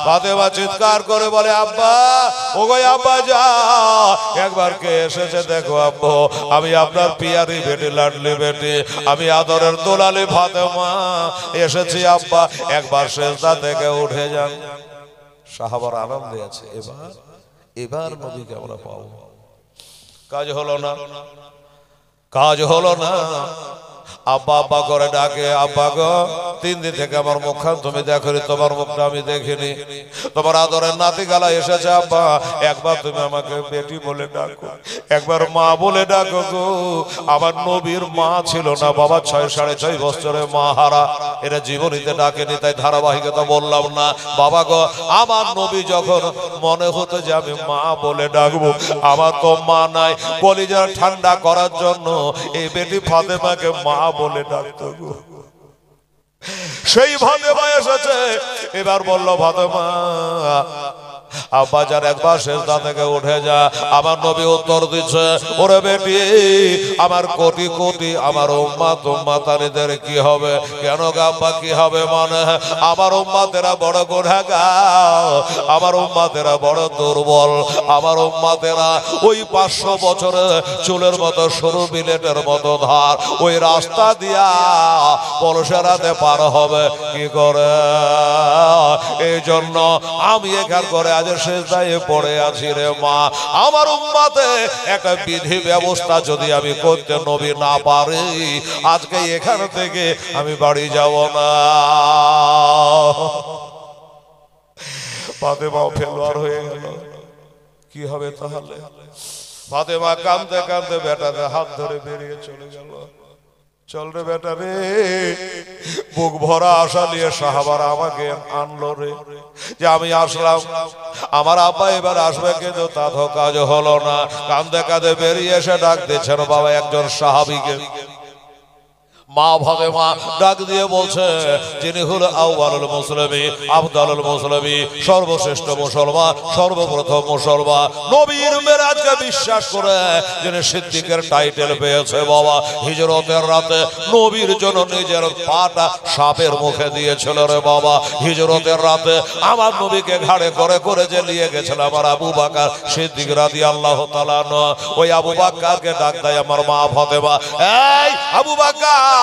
ফাতেমা চিৎকার করে বলে আব্বা, ওগো আব্বা যা, একবার কে এসেছে দেখো আব্বু, আমি আপনার পিয়ারি বেটি, লাডলি বেটি, আমি আদরের দোলালি ফাতেমা এসেছি আব্বা, একবার সেজদা থেকে উঠে যান। সাহাবার আনন্দ আছে, এবার নবীকে আমরা পাবো। কাজ হলো না, কাজ হলো না। আব্বা আব্বা করে ডাকে, আব্বা গো 3 দিন থেকে আমার মুখখান তুমি দেখনি, তোমার মুখটা আমি দেখিনি, তোমার আদরের নাতি গালা এসেছে আব্বা, একবার তুমি আমাকে বেটি বলে ডাকো, একবার মা বলে ডাকো গো। আমার নবীর মা ছিল না বাবা, 6 সাড়ে 6 বছরে মা হারা, এরা জীবনীতে ডাকেনি, তাই ধারাবাহিকতা বললাম না। বাবা গো, আমার নবী যখন মনে হতো যে আমি মা বলে ডাকবো, আমার তো মা নাই, কলিজা ঠান্ডা করার জন্য এই বেটি ফাতেমাকে মা বলে ডাকতো গো। সেই ফাতেমা এসেছে, এবার বললো ফাতেমা আব্বা যার একবার সেজদা থেকে উঠে যা। আমার নবী উত্তর দিচ্ছে, ওরে বেটি, আমার কোটি কোটি আমার উম্মত উম্মাতানিদের কি হবে? কেন আব্বা কি হবে? মানে আমার উম্মাতেরা বড় গুনাহগার, আমার উম্মাতেরা বড় দুর্বল, আমার উম্মাতেরা ওই 500 বছরে চুলের মতো সরু বিলেটের মতো ধার, ওই রাস্তা দিয়া পলসেরাতে পার হবে কি করে? এই জন্য আমি এখান করে আজ সেজদায় পড়ে আছি রে মা। আমার উম্মতে একটা বিধি ব্যবস্থা যদি আমি করতে নবী না পারি, আজকে এখান থেকে আমি বাড়ি যাব না। ফাতেমা ফেলোয়ার হয়ে গেল, কি হবে তাহলে? ফাতেমা কাঁদতে কাঁদতে বেটাতে হাত ধরে বেরিয়ে চলে গেল। চল রে বেটা রে, বুক ভরা আশা নিয়ে সাহাবারা আমাকে আনলো রে, যে আমি আসলাম, আমার আব্বা এবার আসবে, কিন্তু তা তো কাজ হলো না। কাঁদতে কাঁদতে বেরিয়ে এসে ডাক দিচ্ছেন বাবা একজন সাহাবীকে। মা ফাতেমা ডাক দিয়ে বলছে, যিনি হলো আউয়ালুল মুসলিমিন, আফদালুল মুসলিমিন, সর্বশ্রেষ্ঠ মুসলমান, সর্বপ্রথম মুসলমান, নবীর মেরাজকে বিশ্বাস করে যিনি সিদ্দিকের টাইটেল পেয়েছে বাবা, হিজরতের রাতে নবীর জন্য নিজের পাটা সাপের মুখে দিয়েছিল রে বাবা। হিজরতের রাতে আমার নবীকে ঘাড়ে করে করে যে নিয়ে গেছিল আমার আবু বকর সিদ্দিক রাদিয়াল্লাহু তাআলা আনহু, ওই আবু বকরকে ডাক দেয় আমার মা ফাতেমা, এই আবু বকর,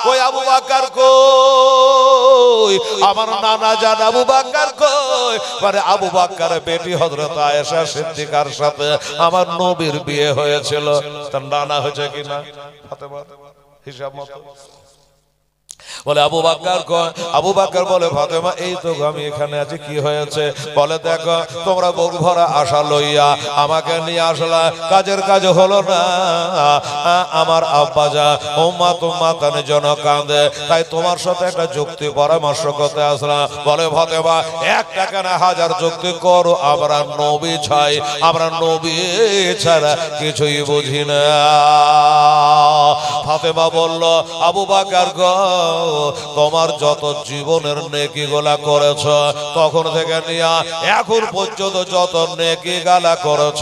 ওই আবু বকর কই? আমার নানা জান আবু বকর কই? মানে আবু বকরের বেটি হযরত আয়েশা সিদ্দিকার সাথে আমার নবীর বিয়ে হয়েছিল, তার নানা হয়েছে কিনা ফাতেমা হিসাব মতো বলে আবু বকর কই? আবু বকর বলে ফাতেমা এই তো আমি এখানে আছি, কি হয়েছে? বলে দেখো তোমরা বুক ভরা আশা লইয়া আমাকে নিয়ে আসলা, কাজের কাজ হলো না, আমার আব্বা যা উম্মাত উম্মাতানের জন্য কাঁদে, তাই তোমার সাথে একটা যুক্তি পরামর্শ করতে আসলাম। বলে ফাতেমা একটা কেন 1000 যুক্তি করো, আমরা নবী চাই, আমরা নবী ছাড়া কিছুই বুঝি না। ফাতেমা বলল আবু বকর গো, তোমার যত জীবনের নেকি গোলা করেছ, তখন থেকে নিয়ে এখন পর্যন্ত যত নেকি গালা করেছ,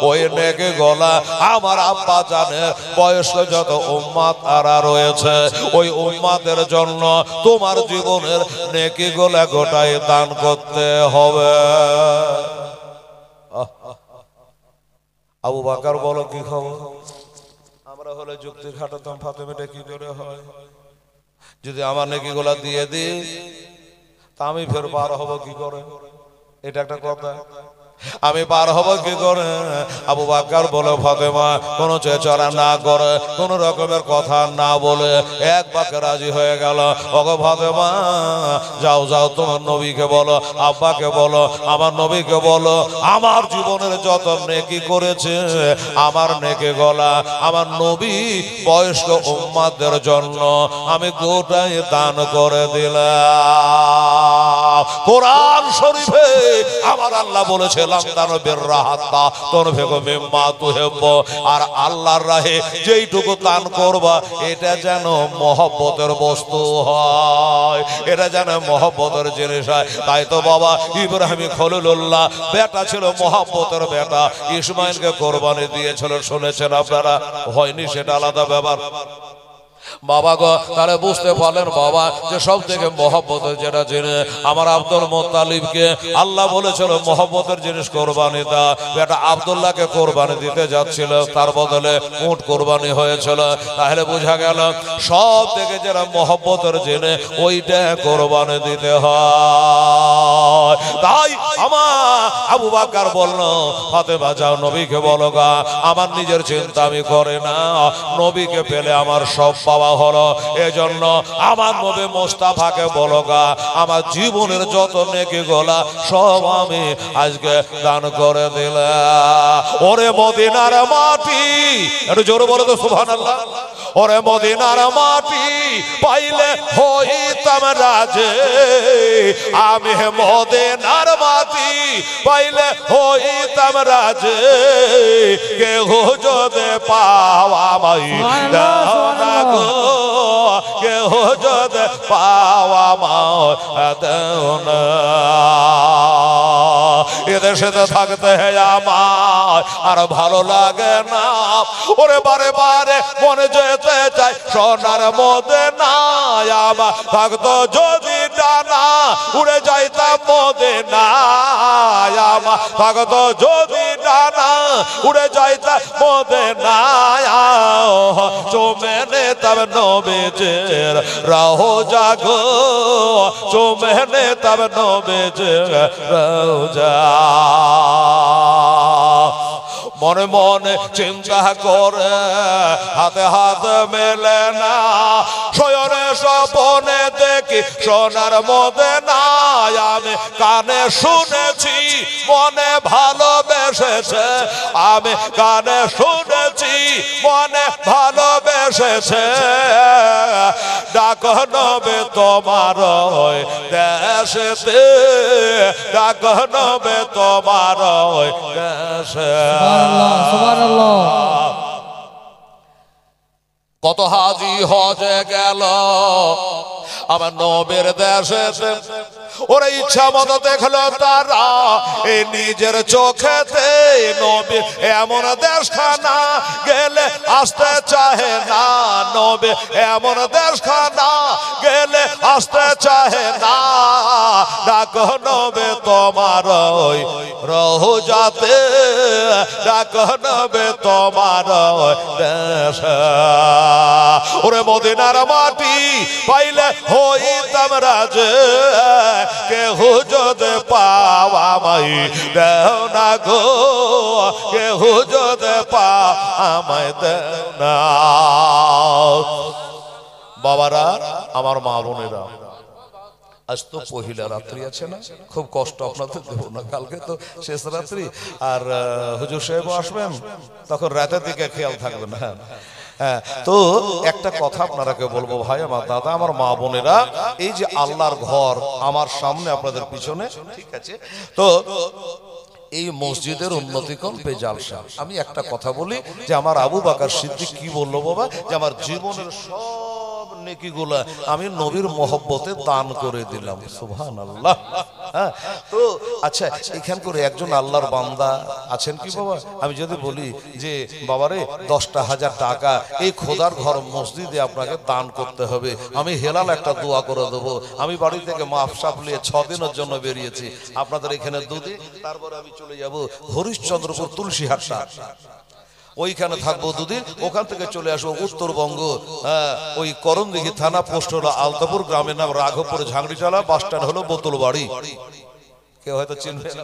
ওই নেকি গোলা আমার আব্বা জানে বয়স্ক যত উম্মাত আরা রয়েছে, ওই উম্মাতের জন্য তোমার জীবনের নেকি গোলা গোটাই দান করতে হবে। আবু বকর বলো কি খবর? আমরা হলে যুক্তি খাটাতাম, ফাতেমাটা কি করে হয়? যদি আমার নেকিগুলা দিয়ে দিই তা আমি ফের পার হব কি করে? এটা একটা কথা, আমি পার হব কি করে? আবু বকর বলে ফাতেমা কোনো চেচরা না করে, কোন রকমের কথা না বলে এক বাক্যে রাজি হয়ে গেল। ওগো ফাতেমা যাও যাও, তোমার নবীকে বলো, আব্বাকে বলো, আমার নবীকে বলো, আমার জীবনের যত নেকি করেছে আমার নেকি গলা আমার নবী বয়স্ক উম্মাদের জন্য আমি গোটাই দান করে দিলাম। কোরআন শরীফে আমার আল্লাহ বলেছে আর আল্লাহর রাহে যেইটুকু দান করবা এটা যেন মহব্বতের বস্তু হয়, এটা যেন মহব্বতের জিনিস হয়। তাই তো বাবা ইব্রাহিম খলিলুল্লাহ বেটা ছিল মহব্বতের বেটা, ইসমাইলকে কোরবানি দিয়েছিল, শুনেছেন আপনারা? হয়নি সেটা আলাদা ব্যাপার। বাবা গো, তাহলে বুঝতে পারলেন বাবা যে সব থেকে মহব্বতের যেটা জেনে আমার আব্দুল মুত্তালিবকে আল্লাহ বলেছিল মহব্বতের জিনিস কোরবানি দা। বেটা আব্দুল্লাহকে কোরবানি দিতে যাচ্ছিল, তার বদলে উট কোরবানি হয়েছিল। তাহলে বোঝা গেল সব থেকে যারা মহব্বতের জেনে ওইটা কোরবানি দিতে হয়। তাই আমার আবু বকর বলল, ফাতেমা যাও নবীকে বলো গা আমার নিজের চিন্তা আমি করে না, নবীকে পেলে আমার সব পাওয়া হলো। এজন্য আমার নবী মোস্তাফাকে বলো গা আমার জীবনের যত নেকি গোলা সব আমি আজকে দান করে দিলাম। ওরে মদিনার মাটি, একটু জোরে বলো তো সুবহানাল্লাহ। ওরে মদিনার মাটি পাইলে হইতাম রাজে, আমি মদিনার মাটি পাইলে হইতাম রাজে, কেহ যদি পাওয়া মাই দাও না গো, কেহ যদি পাওয়া মা দাও না। এদেশে থাকতে আমার আর ভালো লাগে না, ওরে বারে বারে মনে যেতে চাই সোনার মদিনা। আমার থাকতো যদি ডানা উড়ে যাইতাম মদিনা, আমার থাকতো যদি ডানা উড়ে যাইতাম মদিনা। চুমে নিতাম নবীজির রওজা গো, চুমে নিতাম নবীজির রওজা। মনে মনে চিন্তা করে হাতে হাত মেলে না, শয়নে স্বপনে দেখি সোনার মদিনা। আমি কানে শুনেছি মনে ভালোবেসেছে, আমি কানে শুনেছি মনে ভালোবেসেছে। ডাক নবে তোমার দেশেতে, ডাক নবে তোমার দেশে। কত হাজি হজে গেল আমার নবীর দেশে, ওরা ইচ্ছা মতো দেখলো তারা এই নিজের চোখেতে। নবী এমন দেশখানা গেলে আসতে চাহে না, নবী এমন দেশখানা গেলে আসতে চাহে না। ডাক নবে তোমার ওই রওজাতে, ডাক নবে তোমার দেশ। ওরে মদিনার মাটি পাইলে হইতাম রাজে, কেহ যদি পাওয়া মাই দেও না গো, কেহ যদি পাওয়াই দেও না। বাবারা আমার মা বোনেরা, আজ তো পহিলা রাত্রি আছে না, খুব কষ্ট আপনাদের দেবো না, কালকে তো শেষ রাত্রি। আর হুজুর সাহেব আসবেন, তখন রাতের দিকে খেয়াল থাকবে না। তো একটা কথা আপনারাকে বলবো ভাই, আমার দাদা, আমার মা বোনেরা, এই যে আল্লাহর ঘর আমার সামনে আপনাদের পিছনে, ঠিক আছে, তো এই মসজিদের উন্নতিকরণ পে জালসা। আমি একটা কথা বলি যে আমার আবু বকর সিদ্দিক কি বললো বাবা, যে আমার জীবনের সব নেকিগুলা আমি নবীর মহব্বতে দান করে দিলাম। সুবহানাল্লাহ। হ্যাঁ, তো আচ্ছা এখান করে একজন আল্লাহর বান্দা আছেন কি বাবা? আমি যদি বলি যে বাবারে 10,000 টাকা এই খোদার ঘর মসজিদে আপনাকে দান করতে হবে, আমি হেলাল একটা দোয়া করে দেবো। আমি বাড়ি থেকে মাফসাফ নিয়ে 6 দিনের জন্য বেরিয়েছি, আপনাদের এখানে 2 দিন, তারপরে আমি চলে যাব হরিশ্চন্দ্রপুর তুলসীহাটটা, ওইখানে থাকবো 2 দিন, ওখান থেকে চলে আসবো উত্তরবঙ্গ। ওই করণদিঘি থানা, পোস্ট হলো আলতাপুর, গ্রামের নাম রাঘবপুর, ঝাংড়িচালা, বাস স্ট্যান্ড হলো বোতলবাড়ি, কেউ হয়তো চিনবে না।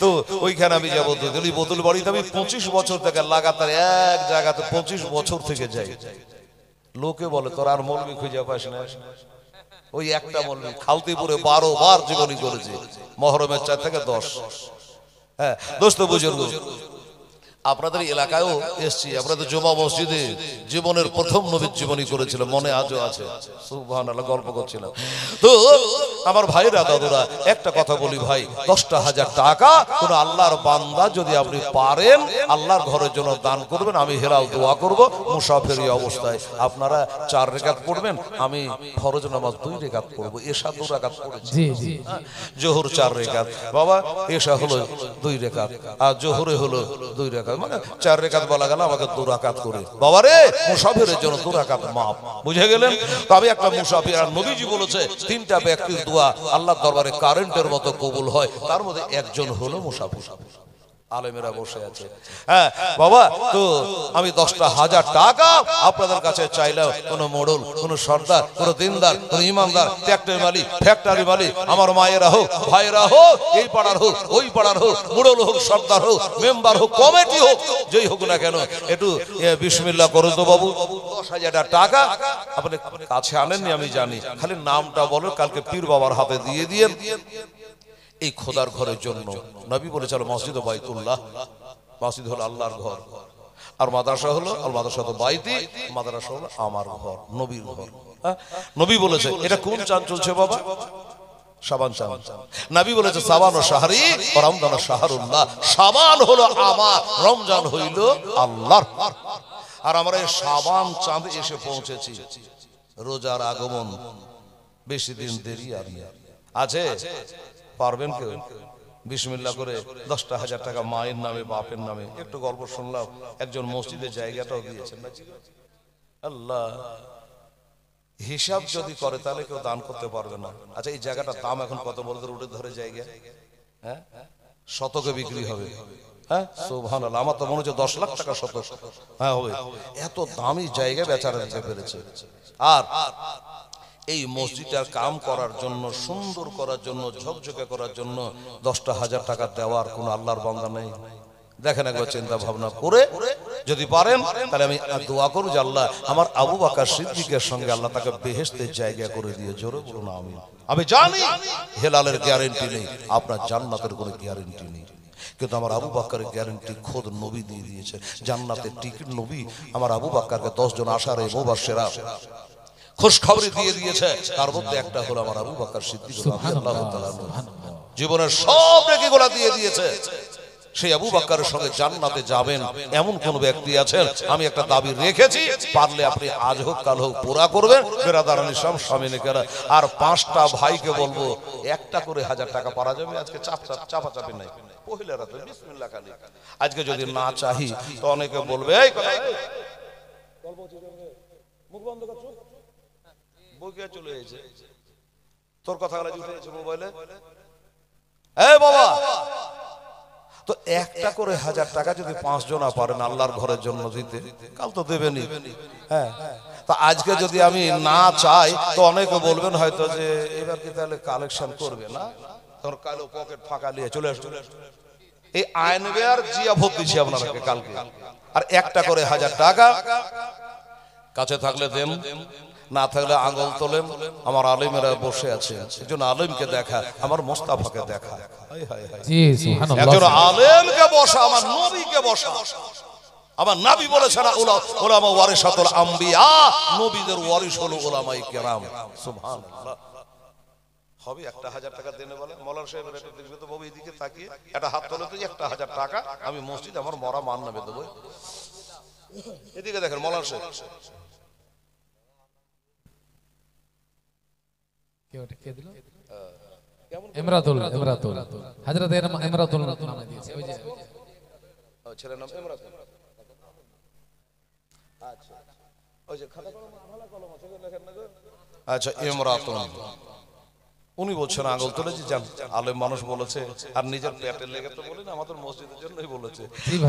তো ওইখানে আমি যাবো 2 দিন। বোতলবাড়িতে আমি 25 বছর থেকে লাগাতার এক জায়গাতে 25 বছর থেকে যাই। লোকে বলে তোর আর মৌলবি খুঁজে পাস না, ওই একটা মৌলবি খালতিপুরে 12 বার জীবনী করেছে, মহরমের 4 থেকে 10। হ্যাঁ দোস্ত বুজুর্গ, আপনাদের এলাকায়ও এসছি, আপনাদের জুমা মসজিদে জীবনের প্রথম নবীর জীবনী করেছিল, মনে আজও আছে। সুবহানাল্লাহ, গল্প করছিলাম। তো আমার ভাইরা দাদুরা, একটা কথা বলি ভাই, 10,000 টাকা কোন আল্লাহর বান্দা যদি আপনি পারেন আল্লাহর ঘরের জন্য দান করবেন, আমি হেলাল দোয়া করব। মুসাফিরি অবস্থায় আপনারা 4 রাকাত পড়বেন, আমি ফরজ নামাজ 2 রাকাত পড়ব। এশা 2 রাকাত পড়েছি, জি জি, জোহর 4 রাকাত বাবা, এশা হলো 2 রাকাত, আর জোহরে হলো 2 রাকাত। মানে 4 রাকাত বলা গেল, আমাকে 2 রাকাত করে। বাবা রে, মুসাফিরের জন্য 2 রাকাত মাপ, বুঝে গেলেন? তবে একটা মুসাফির, আর নবীজি বলেছে 3টা ব্যক্তির দোয়া আল্লাহর দরবারে কারেন্টের মতো কবুল হয়, তার মধ্যে একজন হলো মুসাফির। আলেমেরা বসে আছে। হ্যাঁ বাবা, তো আমি 10,000 টাকা আপনাদের কাছে চাইলাম। কোন মোড়ল, কোন সর্দার, কোন দিনদার, কোন ইমানদার, ট্রাক্টর মালিক, ফ্যাক্টরি মালিক, আমার মায়েরা হোক, ভাইরা হোক, এই পাড়ার হোক, ওই পাড়ার হোক, মোড়ল হোক, সর্দার হোক, মেম্বার হোক, কমিটি হোক, যেই হোক না কেন, একটু বিসমিল্লাহ করো তো বাবু। 10,000 টাকা আপনি কাছে আনেননি আমি জানি, খালি নামটা বলো, কালকে পীর বাবার হাতে দিয়ে দিয়েন এই খোদার ঘরের জন্য। নবী বলেছিল মসজিদ বাইতুল্লাহ, মসজিদ হলো আল্লাহর ঘর, আর মাদ্রাসা হলো আল মাদ্রাসাতু বাইতি, মাদ্রাসা হলো আমার ঘর, নবীর ঘর। নবী বলেছে এটা কোন চাঁদ চলছে বাবা? শাবান চাঁদ। নবী বলেছে শাবান ও শাহরি ও রমজান ও শাহরুল্লাহ। শাবান হলো আমার, রমজান হইল আল্লাহর। আর আমরা এই শাবান চাঁদ এসে পৌঁছেছি। রোজার আগমন বেশি দিন দেরি আর আছে। পারবেন কেউ বিসমিল্লাহ করে 10,000 টাকা মায়ের নামে, বাপের নামে? একটু গল্প শুনলাম, একজন মসজিদের জায়গাটাও দিয়েছেন। আল্লাহ, হিসাব যদি করে তাহলে কেউ দান করতে পারবে না। আচ্ছা, এই জায়গাটার দাম এখন কত বলতে উঠে ধরে জায়গা? হ্যাঁ, শতকে বিক্রি হবে। হ্যাঁ সুবহানাল্লাহ, আমার তো মনে হচ্ছে 10 লাখ টাকা শতক। হ্যাঁ হবে, এত দামি জায়গা বেচারা দিতে পেরেছে। আর এই মসজিদটার কাম করার জন্য, সুন্দর করার জন্য, ঝকঝকে করার জন্য 10,000 টাকা দেওয়ার কোন আল্লাহর বান্দা নেই। দেখেন একবার চিন্তা ভাবনা করে, যদি পারেন তাহলে আমি দোয়া করব যে আল্লাহ আমার আবু বকর সিদ্দিকের সঙ্গে আল্লাহ তাকে বেহেশতের জায়গা করে দিয়ে। জোরে বলুন আমিন। আমি জানি হেলালের গ্যারান্টি নেই, আপনার জান্নাতের কোনো গ্যারান্টি নেই, কিন্তু আমার আবু বকরের গ্যারান্টি খোদ নবী দিয়ে দিয়েছে। জান্নাতের টিকিট নবী আমার আবু বকরকে 10 জন আশারে মুবাশশিরা খুশখবরি দিয়ে দিয়েছে, তার মধ্যে একটা হলো আমার আবু বকর সিদ্দিক রাদিয়াল্লাহু তাআলা। জীবনের সব নেকিগুলো দিয়ে দিয়েছে। সেই আবু বকরের সঙ্গে জান্নাতে যাবেন এমন কোন ব্যক্তি আছেন? আমি একটা দাবি রেখেছি, পারলে আপনি আজ হোক কাল হোক পুরা করবেন। বেরাদারান ইসলাম স্বামীনেকেরা আর 5টা ভাইকে বলবো একটা করে 1000 টাকা পারা যাবে। আজকে চাপাচাপি নাই, পহিলা রাতে বিসমিল্লাহ খালি। আজকে যদি না চাহি তো অনেকে বলবে এই কথা মুখ বন্ধ কর, চুপ বকে চলে এসেছে, তোর কথা উঠে এসেছে মোবাইলে। এই বাবা, তো একটা করে 1000 টাকা যদি 5 জনা পারেন আল্লাহর ঘরের জন্য দিতে, কাল তো দেবেনই। হ্যাঁ, তো আজকে যদি আমি না চাই তো অনেকে বলবেন হয়তো যে এবার কি তাহলে কালেকশন করবে না, তোর কালো পকেট ফাঁকা নিয়ে চলে আসবে। এই আইনবে আর জিয়া ভোট দিচ্ছি আপনাকে কালকে। আর একটা করে 1000 টাকা কাছে থাকলে দেন, না থাকলে আঙ্গুল তোলেন। আমার আলেমেরা বসে আছে, একজন আলেমকে দেখা, আমার মোস্তাফাকে দেখা। জি সুবহানাল্লাহ, একজন আলেমকে বসা, আমার নবীকে বসা। আমার নবী বলেছেন উলামা ওয়ারিসাতুল আম্বিয়া, নবীদের ওয়ারিস হলো উলামায়ে কেরাম। সুবহানাল্লাহ। হবে 1000 টাকা দেনে বলে মৌলানা সাহেবের একটা দেখবে তো বাবু, এদিকে তাকিয়ে একটা হাত তোলে তো 1000 টাকা আমি মসজিদ আমার মরা মান নামে দেবো। এদিকে দেখেন মৌলানা সাহেব, ইমরাতুল হযরত ইমরাতুল নামে দিয়েছে, ওই যে ছেলের নাম ইমরাতুল। আচ্ছা, ওই যে খাতা কলম ভালো কলম আছে লেখেন না গো। আচ্ছা, ইমরাতুল উনি বলছেন আঙ্গুল তুলেছি, জান আলেম মানুষ বলেছে, আর নিজের পেটে লেগে তো বলেন, আমাদের মসজিদের জন্যই বলেছে।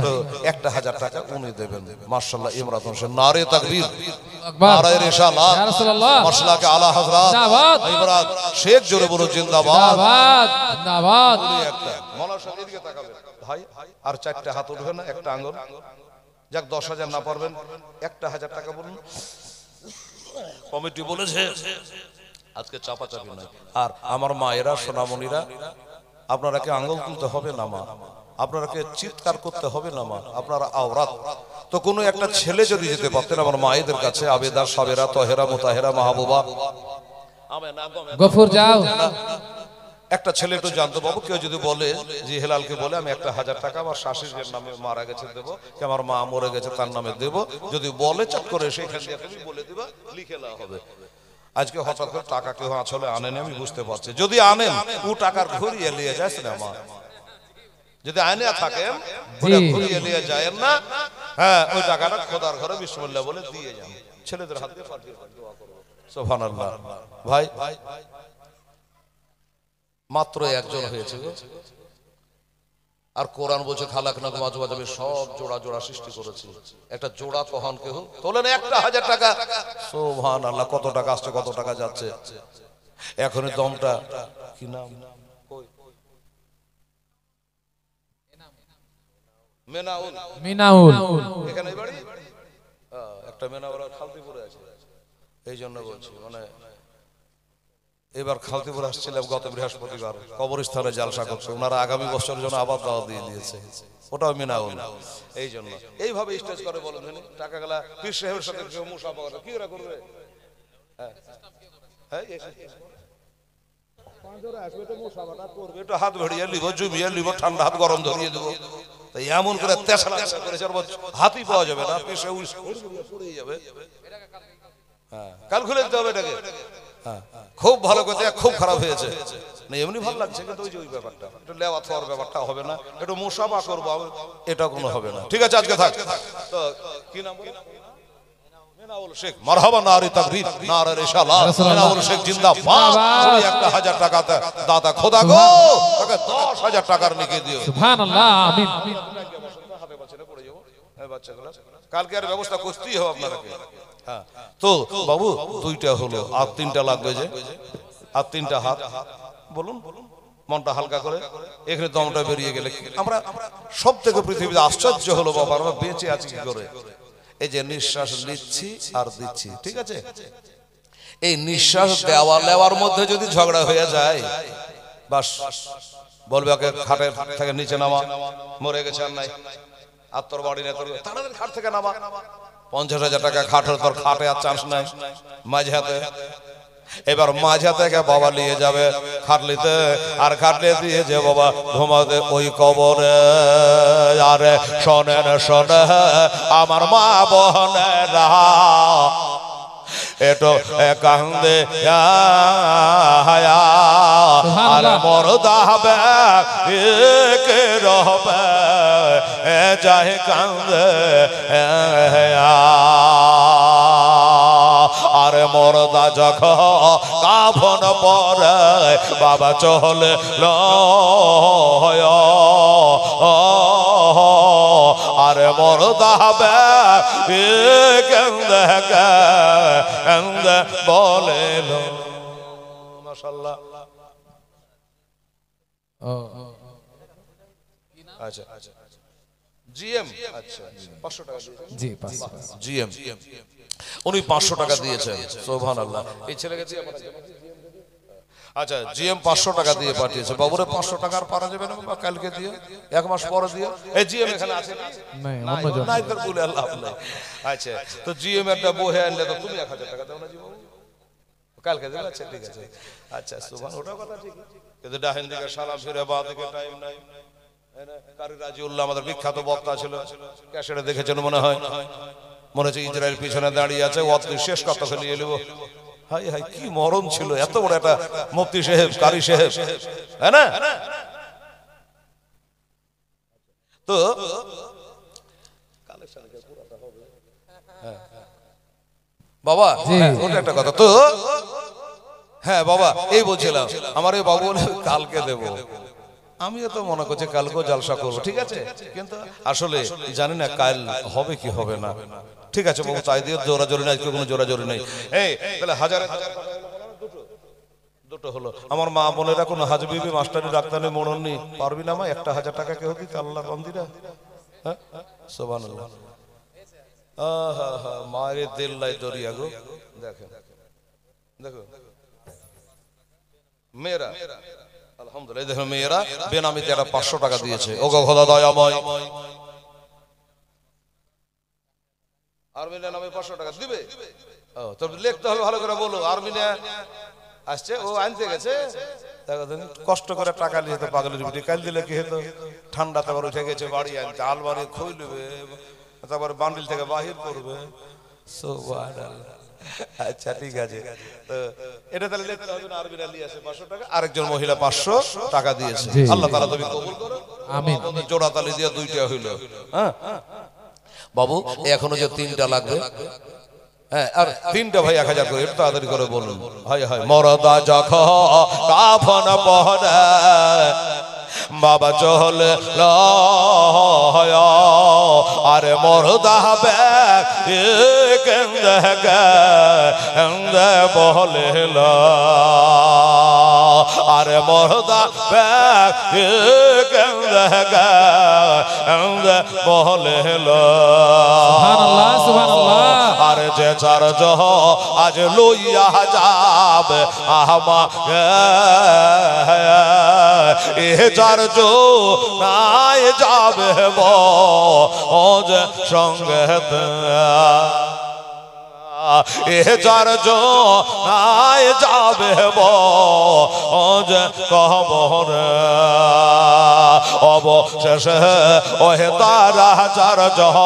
তো 1000 টাকা উনি দেবেন। মাশাআল্লাহ, ইমরাতুল হোসেন, নারে তাকবীর, নারে রিসালাত, ইয়া রাসূলুল্লাহ, মাশাআল্লাহ আলা হযরত জিন্দাবাদ, ইমরাত শেখ জোরে বলো জিন্দাবাদ, জিন্দাবাদ, জিন্দাবাদ। উনি একটা মৌলানা সাহেব এদিকে তাকাবেন ভাই, আর 4টা হাত উঠবে না, একটা আঙ্গুল। যাক 10,000 না পারবেন 1000 টাকা বলুন। কমিটি বলেছে আজকে চাপাচাপি নাই। আর আমার মায়েরা, সোনামণিরা, আপনারাকে আঙ্গুল তুলতে হবে না মা, আপনারাকে চিৎকার করতে হবে না মা, আপনারা আওরাত। তো কোনো একটা ছেলে যদি যেতে পারতেন আমার মায়েদের কাছে, আবেদা, সাবেরা, তহেরা, মুতাহেরা, মাহবুবা, গফুর যাও, একটা ছেলে একটু জানতো বাবু, কেউ যদি বলে যে হেলালকে বলে আমি 1000 টাকা আমার শাশুড়ির নামে মারা গেছে দেবো, কি আমার মা মরে গেছে তার নামে দেবো, যদি বলে চট করে সেখান দিয়ে তুমি বলে দিবা, লিখে নেওয়া হবে। আজকে হঠাৎ করে টাকা কেউ আসলে আনেন, আমি বুঝতে পারছি। যদি আনেন ও টাকার ঘুরিয়ে নিয়ে যাস না মা, যদি আইনে থাকেন ওটা ঘুরিয়ে নিয়ে যায় না, হ্যাঁ ওই টাকাটা খোদার ঘরে বিসমিল্লাহ বলে দিয়ে যান, ছেলেদের হাত দিয়ে পাঠিয়ে দোয়া করব। সুবহানাল্লাহ। ভাই মাত্র একজন হয়েছে গো, আর কোরআন বলছে খালাকনাকুম আজওয়াজা, সব জোড়া জোড়া সৃষ্টি করেছি, একটা জোড়া কখন কেউ তোলেন 1000 টাকা। সুবহানাল্লাহ। কত টাকা আসছে কত টাকা যাচ্ছে, এখনই দমটা কি নাম মেনাউল, মিনাউল এখানে বাড়ি একটা মেনাউল খালতিপুরে আছে, এই জন্য বলছি মানে এবার খালতিপুর আসছিলাম গত বৃহস্পতিবার, কবরস্থানে জালসা করছে ওনারা, আগামী বছরের জন্য আবার দাওয়াত দিয়ে দিয়েছে, ওটাও মিনাউল। এই জন্য এইভাবে স্টেজ করে বলেন টাকা গেলা পীর সাহেবের সাথে কেউ মুসাফা করে কি ওরা করবে, হ্যাঁ হ্যাঁ একটু হাত ভরিয়ে লিব, জুমিয়ে লিব, ঠান্ডা হাত গরম ধরিয়ে দেবো, তাই এমন করে তেসরা করেছে হাতই পাওয়া যাবে না, পীর সাহেব পড়ে যাবে। হ্যাঁ কাল খুলে দিতে হবে এটাকে। হ্যাঁ খুব ভালো কথা, খুব খারাপ হয়েছে না, এমনি ভালো লাগছে কিন্তু ওই যে ওই ব্যাপারটা একটু লেওয়া থাওয়ার ব্যাপারটা হবে না, একটু মুসাফা করবো, এটা কোনো হবে না। ঠিক আছে আজকে থাক। তো কি নাম বলে মেনাউল শেখ, মারহাবা, নারে তাকবীর, নারে রিসালাত, মেনাউল শেখ জিন্দাবাদ। 1000 টাকা দাদা খোদা গো তাকে 10,000 টাকার লিখে দিও। সুবহানাল্লাহ, আমিন। হাতে বাচ্চাটা পড়ে যাবো, এই বাচ্চাগুলো কালকে আর ব্যবস্থা করতেই হবে আপনাদেরকে। হ্যাঁ তো বাবু 2টা হলো, আর 3টা লাগবে যে, আর 3টা হাত বলুন, মনটা হালকা করে, এখানে দমটা বেরিয়ে গেলে আমরা সব থেকে পৃথিবীতে আশ্চর্য হলো বাবা, আমরা বেঁচে আছি কি করে, এই যে নিঃশ্বাস নিচ্ছি আর দিচ্ছি, ঠিক আছে, এই নিঃশ্বাস দেওয়া নেওয়ার মধ্যে যদি ঝগড়া হয়ে যায় বাস বলবে ওকে খাটের থেকে নিচে নামা, মরে গেছে আর নাই, আর তোর বাড়ি নেই, তোর তাড়াতাড়ি খাট থেকে নামা, 50,000 টাকা খাটের, তোর খাটে আর চান্স নাই, মাঝে হাতে। এবার মাঝে থেকে বাবা নিয়ে যাবে খাটলিতে, আর খাটলে দিয়ে যে বাবা ঘুমাতে ওই কবরে। আরে শোনেন শোনে আমার মা বোনেরা, এটো কান্দে আর মরদা হবে কে রবে যাহে কান্দে, আরে মরদা যখন কাফন পরে বাবা চলে আরে মরদা হবে কেন্দে কেন্দে বলে মাশাআল্লাহ। আচ্ছা আচ্ছা জিএম, আচ্ছা 500 টাকা জি, জিএম উনি 500 টাকা দিয়েছেন। সুবহানাল্লাহ। এই ছেলেকে দিয়ে আচ্ছা জিএম 500 টাকা দিয়ে পাঠিয়েছে, বাবুরে 500 টাকা আর পারা যাবে না বাবা, কালকে দিয়ে 1 মাস পরে দিয়ে। এই জিএম এখানে আছে নাই, অন্যজন নাই, তোর বলে আল্লাহ আল্লাহ। আচ্ছা তো জিএম একটা বহে আনলে তো তুমি 1000 টাকা দাও না জি বাবু, কালকে দেবে। আচ্ছা ঠিক আছে, আচ্ছা সুবহান, ওটা কথা ঠিক, কিন্তু ডাহেন দিকে সালাম ফিরে বা দিকে টাইম নাই। কারি রাজিউল্লাহ আমাদের বিখ্যাত বক্তা ছিল, ক্যাসেটে দেখেছেন মনে হয়, মনে হচ্ছে ইসরায়েল পিছনে দাঁড়িয়ে আছে, ও শেষ কথা নিয়ে এলো। হাই হাই কি মরণ ছিল, এত বড় একটা মুফতি সাহেব, কারি সাহেব, হ্যাঁ না। তো বাবা ওটা একটা কথা তো, হ্যাঁ বাবা এই বলছিলাম আমার এই বাবু বলে কালকে দেব, আমিও তো মনে করছি কালকেও জালসা করবো, ঠিক আছে, কিন্তু আসলে জানি না কাল হবে কি হবে না। ঠিক আছে বাবু, তাই দিয়ে জোরাজোরি নাই, কোনো জোরাজোরি নেই। এই তাহলে হাজারে দুটো হলো। আমার মা বোনেরা কোনো হাজি বিবি মাস্টারি ডাক্তারি মরণনি পারবি না মা, একটা 1000 টাকা কেউ দিতে আল্লাহ বন্দিরা। হ্যাঁ সুবহানাল্লাহ। আহা হা মায়ের দিল লাই দরিয়া গো। দেখেন দেখো মেয়েরা আলহামদুলিল্লাহ, দেখো মেয়েরা বেনামিতে একটা 500 টাকা দিয়েছে। ও গো খোদা দয়াময়, আর্মিনের নামে 500 টাকা দিবে। ও তো লিখতে হবে ভালো করে, বলো আর্মিনে আসছে, ও আনতে গেছে, কষ্ট করে টাকা নিয়ে তো পাগলের বিটি, কাল দিলে কি হতো, ঠান্ডা তারপর উঠে গেছে, বাড়ি আনতে আলমারি খুলবে, তারপর বান্ডিল থেকে বাহির করবে। সুবহানাল্লাহ। আচ্ছা ঠিক আছে, তো এটা তাহলে লিখতে হবে না, আরবিরা নিয়ে আসে 500 টাকা, আরেকজন মহিলা 500 টাকা দিয়েছে। আল্লাহ তাআলা তুমি কবুল করো। আমিন। জোড়া তালি দিয়ে দুইটা হইল। হ্যাঁ বাবু এখনো যে তিনটা লাগবে, হ্যাঁ আর তিনটা ভাই 1000 করে একটু তাড়াতাড়ি করে বলুন। হায় হায় মরদা যখন কাফন পহরে বাবা চলে আরে মরদা কেন্দে বলে আরে মরদা কেন্দে বলে সুবহানাল্লাহ সুবহানাল্লাহ। আরে যে চার জহ আজ লইয়া যাবে আহমা এ চার জো নাই যাবে বজ সঙ্গে এ চার জো নাই যাবে বজ কবর অবশেষে ওহে তারা চার জহ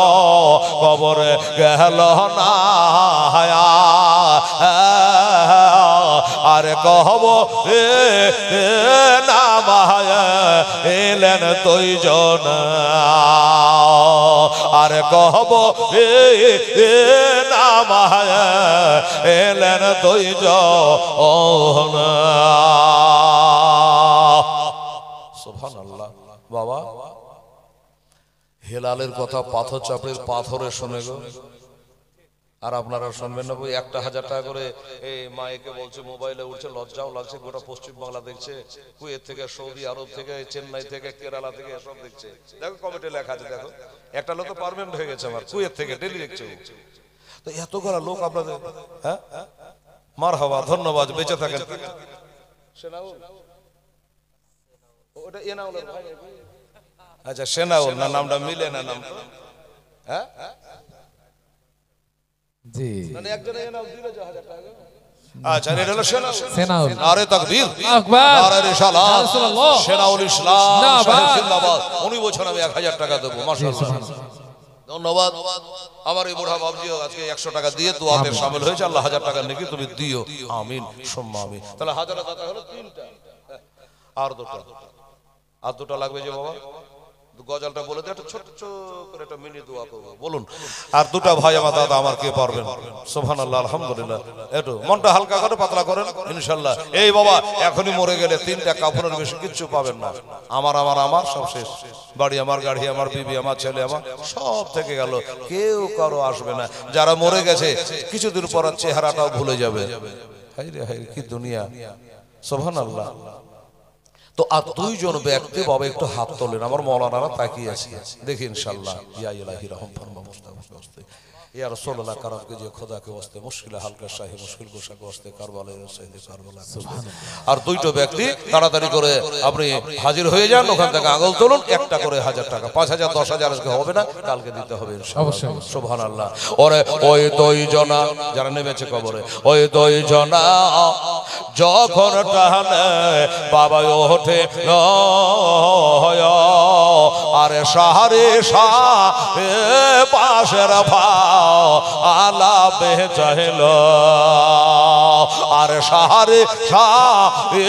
কবরে গেল না আরে কহব না মায়া এলেন দুইজন আরে কহব না মায়া এলেন দুইজন। সুবহানাল্লাহ। বাবা হেলালের কথা পাথর চাপড়ির পাথরে শুনে গো, আর আপনারা শুনবেন না। 1000 টাকা করে এই মাইকে বলছে, মোবাইলে উঠছে, লজ্জাও লাগছে। গোটা পশ্চিম বাংলা দেখছে, কুয়েত থেকে, সৌদি আরব থেকে, চেন্নাই থেকে, কেরালা থেকে এসব দেখছে। দেখো কমেন্টে লেখা আছে, দেখো একটা লোক তো পার্মানেন্ট হয়ে গেছে আমার, কুয়েত থেকে ডেলি দেখছে। তো এত করা লোক আপনাদের, হ্যাঁ মারহাবা, ধন্যবাদ, বেঁচে থাকেন। আচ্ছা সেনাউল না, নামটা মিলে না নাম, হ্যাঁ জি আচ্ছা এটা হলো সেনাউল। নারে তাকবীর, আকবার, নারে রিসালাত, রাসূলুল্লাহ, সেনাউল ইসলাম জিন্দাবাদ, সাহেব জিন্দাবাদ। উনি বলছেন আমি 1000 টাকা দেবো। মাশাআল্লাহ, ধন্যবাদ। আমার এই বুড়া বাবজিও আজকে 100 টাকা দিয়ে দোয়াতে শামিল হয়েছে। আল্লাহ 1000 টাকা নাকি তুমি দিও, আমিন সুম্মা আমিন। তাহলে 1000 টাকা হলো 3টা, আর দুটো লাগবে যে বাবা গজলটা বলে দে, একটা ছোট করে একটা মিনি দোয়া করবো, বলুন। আর দুটা ভাই আমার দাদা আমার কে পারবেন? সুবহানাল্লাহ, আলহামদুলিল্লাহ। একটু মনটা হালকা করে পাতলা করেন ইনশাআল্লাহ। এই বাবা এখনই মরে গেলে 3টা কাফনের বেশি কিচ্ছু পাবেন না। আমার আমার আমার সব শেষ, বাড়ি আমার, গাড়ি আমার, বিবি আমার, ছেলে আমার, সব থেকে গেল, কেউ কারো আসবে না। যারা মরে গেছে কিছুদিন পর চেহারাটাও ভুলে যাবে। হায় রে হায়, কি দুনিয়া, সুবহানাল্লাহ। তো আর দুইজন ব্যক্তি বাবা একটু হাত তোলেন, আমার মৌলানারা তাকিয়ে আছে, দেখি ইনশাআল্লাহ। ইয়া ইলাহি রহম ফরমা মুস্তাফা ইয়া রাসূলুল্লাহ কারাম কে যে খোদা কে ওয়াস্তে মুশকিল হালকা শাহী মুশকিল গোশা কে ওয়াস্তে কারবালায় সাইদে কারবালা সুবহানাল্লাহ। আর দুইটো ব্যক্তি তাড়াতাড়ি করে আপনি হাজির হয়ে যান, ওখান থেকে আঙুল তুলুন, একটা করে 1000 টাকা, 5000 10,000 আজকে হবে না, কালকে দিতে হবে ইনশাআল্লাহ। সুবহানাল্লাহ। ওরে ওই দুইজনা যারা নেমেছে কবরে, ওই দুইজনা যখন টানে বাবা ওঠে আরে সাহারে সাহে পাশের ভাও আলা বেচাইল আরে সাহারে সাহে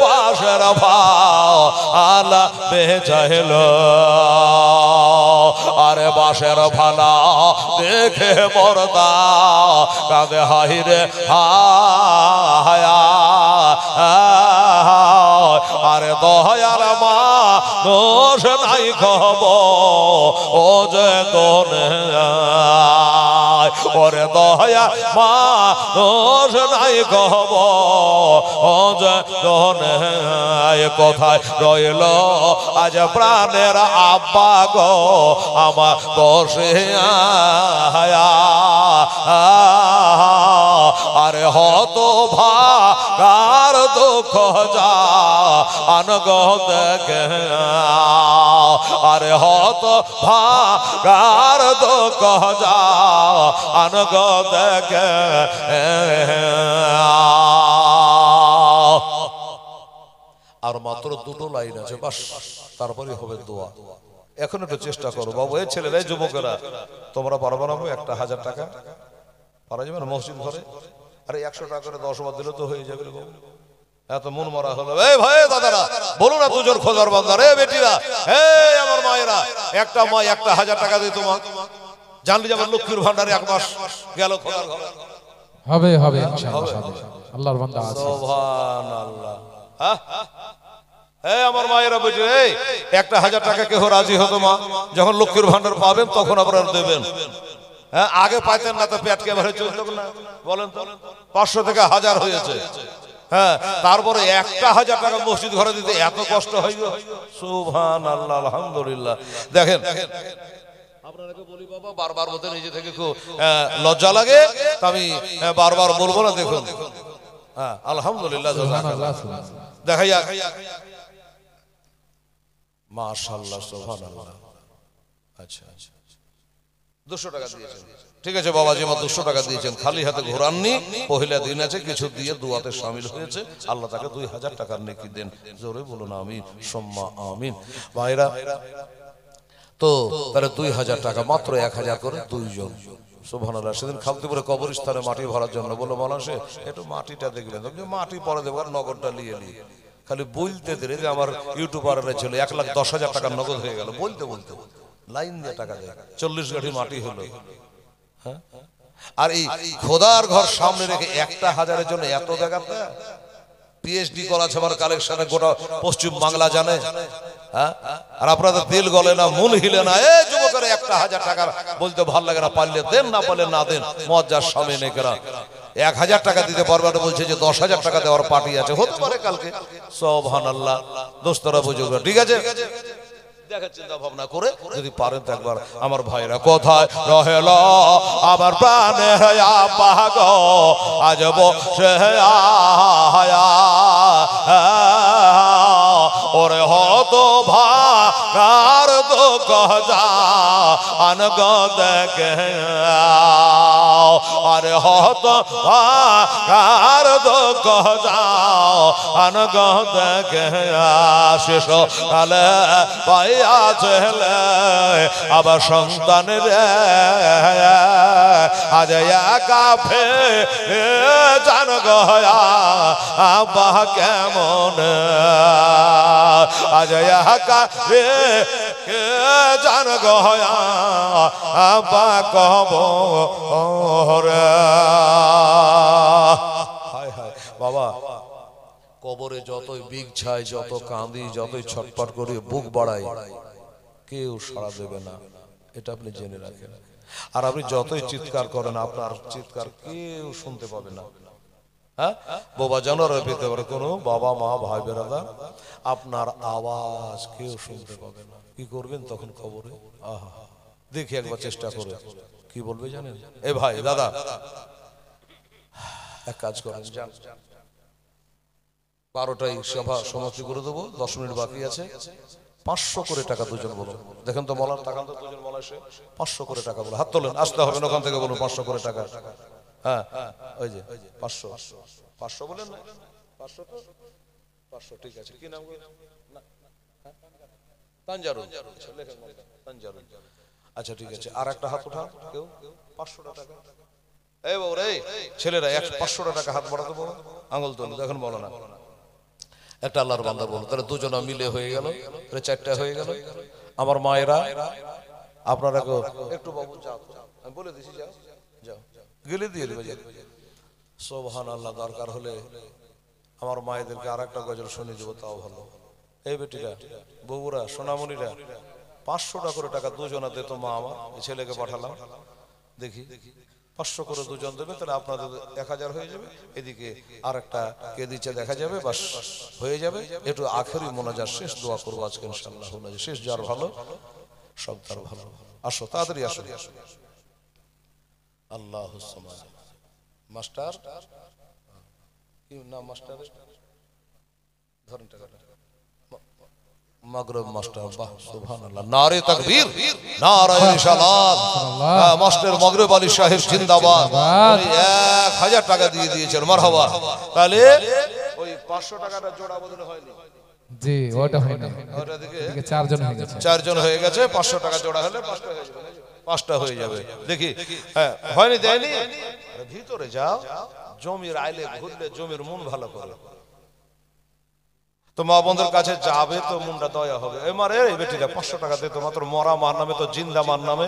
পাশের ভাও আলা বেচাইল আরে বাসের ভালা দেখে মরদা কাঁদে হাইরে হায়া আরে দয়াল মা দোষ নাই খব ও যে তোনে ওরে দয়া মা দোষ নাই খব ও যে তোনে কোথায় রইল আজ প্রাণের আব্বা গো আমার দোষে আয়া আরে হত ভাগার দুঃখ যা আনগ দেখে আরে হত ভাগার দুঃখ যা আনগ দেখে আর মাত্র দুটো লাইন আছে বাস, তারপরে হবে দোয়া। এখন একটু চেষ্টা করো বাবু, এই ছেলেরা যুবকেরা তোমরা পারবো না 1000 টাকা পারা যাবে না মসজিদ ঘরে? আরে 100 টাকা করে 10 বার দিলে তো হয়ে যাবে বাবু। এত মন মরা হলো। এই ভাই দাদারা বলুন না, দুজন খোদার বান্দা রে বেটিরা, হে আমার মায়েরা, একটা মা 1,000 টাকা দিত মা, জানলি যে আমার লক্ষ্মীর ভান্ডারে 1 মাস গেল খোদার ঘরে। হবে হবে ইনশাআল্লাহ হবে। আল্লাহর বান্দা আছে। সুবহানাল্লাহ। আমার মায়েরা বলছে, এই 1,000 টাকা কেউ রাজি হতো মা, যখন লক্ষ্মীর ভান্ডার পাবেন তখন আপনারা দেবেন। হ্যাঁ, আগে পাইতেন না তো পেট কেমন চলতো না বলেন তো? 500 থেকে 1000 হয়েছে। হ্যাঁ, তারপরে 1,000 টাকা মসজিদ ঘরে দিতে এত কষ্ট হয় গো। সুবহানাল্লাহ, আলহামদুলিল্লাহ। দেখেন আপনাকে বলি বাবা, বারবার বলতে নিজে থেকে খুব লজ্জা লাগে, আমি বারবার বলবো না। দেখুন, হ্যাঁ আলহামদুলিল্লাহ, দেখা যাক। মাশাআল্লাহ, সুবহানাল্লাহ। আচ্ছা আচ্ছা, 200 টাকা দিয়েছেন, ঠিক আছে বাবাজি, আমার 200 টাকা দিয়েছেন, খালি হাতে ঘোরাননি। পহিলা দিন আছে, কিছু দিয়ে দুয়াতে শামিল হয়েছে, আল্লাহ তাকে 2000 টাকার নেকি দেন। জোরে বলুন আমিন, সম্মা আমিন। ভাইরা, তো তাহলে 2000 টাকা, মাত্র 1000 করে 2 জন। সুবহানাল্লাহ। সেদিন খালতিপুরে কবরস্থানে মাটি ভরার জন্য বললো, মৌলানা সে একটু মাটিটা দেখলেন, মাটি পরে দেবো, আর নগদটা নিয়ে নিয়ে খালি বলতে দিলে যে আমার ইউটিউবাররা ছিল 1,10,000 টাকার নগদ হয়ে গেল। বলতে বলতে লাইন দিয়ে টাকা দেয়, 40 গাড়ি মাটি হলো। হ্যাঁ, আর এই খোদার ঘর সামনে রেখে 1,000-এর জন্য এত দেখাতে, পিএইচডি করা আছে আমার কালেকশনে, গোটা পশ্চিম বাংলা জানে। হ্যাঁ, আর আপনাদের দিল গলে না, মন হিলে না। এই যুবকেরা 1,000 টাকা বলতে ভালো লাগে না, পারলে দেন, না পারলে না দেন, মজ্জার সামনে নেকেরা 1,000 টাকা দিতে পারবে না, বলছে যে 10,000 টাকা দেওয়ার পার্টি আছে, হতে পারে কালকে। সুবহানাল্লাহ, দোস্তরা বুঝুক, ঠিক আছে, দেখা চিন্তা ভাবনা করে যদি পারেন তো একবার। আমার ভাইরা, কোথায় রহেল আমার প্রাণের আব্বা গো, আজ বসে আয়া ওরে হত ভার তো কজা আনগ দেখে, আরে হত ভার তো কজা আনগ দেখে, শেষ কালে পাইয়া ছেলে আবার সন্তান রে, আজ একা ফে জান গয়া আব্বা কেমন, আজ একা রে জান গয়া আব্বা কবর। হায় হায় বাবা, কবরে যতই বিগ ছাই, যত কাঁদি, যতই ছটপট করে বুক বাড়াই, কেউ সাড়া দেবে না, এটা আপনি জেনে রাখেন। আর আপনি যতই চিৎকার করেন, আপনার চিৎকার কেউ শুনতে পাবে না। হ্যাঁ, বাবা জানারা পেতে পারে কোনো বাবা মা ভাই বেরাদার, আপনার আওয়াজ কেউ শুনতে পাবে না। কি করবেন তখন কবরে? আহা, দেখি একবার চেষ্টা করে কি বলবে জানেন? এ ভাই দাদা, এক কাজ করেন, যান 12টায় সভা সমাপ্তি করে দেবো, 10 মিনিট বাকি আছে। 500 করে টাকা দুজন বলুন। দেখেন তো মলার টাকা তো দুজন মলা এসে 500 করে টাকা বলো, হাত তোলেন, আসতে হবে না ওখান থেকে, বলুন 500 করে টাকা। হ্যাঁ, ওই যে 500 500 বলেন না, 500 তো 500, ঠিক আছে। কি নাম? তানজারুল, লেখেন তানজারুল। আচ্ছা ঠিক আছে, আর একটা হাত উঠান কেউ, 500 টাকা। এই বাবু রে, ছেলেরা 500 টাকা হাত বাড়াতে বলো, আঙুল তোলো, দেখেন বলো না। একটা আল্লাহর বান্দা বলো, তাহলে দুজনা মিলে হয়ে গেল, তাহলে 4টা হয়ে গেল। আমার মায়েরা, আপনারা একটু বাবু যাও, আমি বলে দিছি, যাও যাও, গেলে দিয়ে দেবে। সুবহানাল্লাহ। দরকার হলে আমার মায়েদেরকে আর একটা গজল শুনিয়ে দেবো, তাও ভালো। এই বেটিরা, বউরা, সোনামণিরা, 500 করে টাকা দুজনা দিত মা আমার, ছেলেকে পাঠালাম, দেখি 500 করে দুজন দেবে, তাহলে আপনাদের 1000 হয়ে যাবে। এদিকে আর একটা কে দিচ্ছে দেখা যাবে, বাস হয়ে যাবে। একটু আখেরি মোনাজাত, শেষ দোয়া করবো আজকে ইনশাআল্লাহ। শেষ যার ভালো, সব তার ভালো। আসো তাড়াতাড়ি আসো। আল্লাহ মাস্টার, কি নাম মাস্টার? ধরেন টাকাটা, মাগরিব মাস্টার। বাহ, সুবহানাল্লাহ, নারে তাকবীর, নারে রিসালাত। মাস্টার মাগরিব আলী সাহেব জিন্দাবাদ। 1000 টাকা দিয়ে দিয়েছেন, মারহাবা। তাহলে ওই 500 টাকাটা জোড়া বদলে হয়নি? জি, ওটা হয়নি, ওটা দিকে 4 জন হয়ে গেছে, 4 জন হয়ে গেছে। 500 টাকা জোড়া হলে 5টা হয়ে যাবে, 5টা হয়ে যাবে। দেখি, হ্যাঁ হয়নি, দেয়নি। ভিতরে যাও, জমির আইলে ঘুরলে জমির মন ভালো করে। তো মা বোনদের কাছে যাবে তো মুন্ডা দয়া হবে এমারে এই বেটিরা 500 টাকা দে তো মাত্র মরা মার নামে তো জিন্দা মার নামে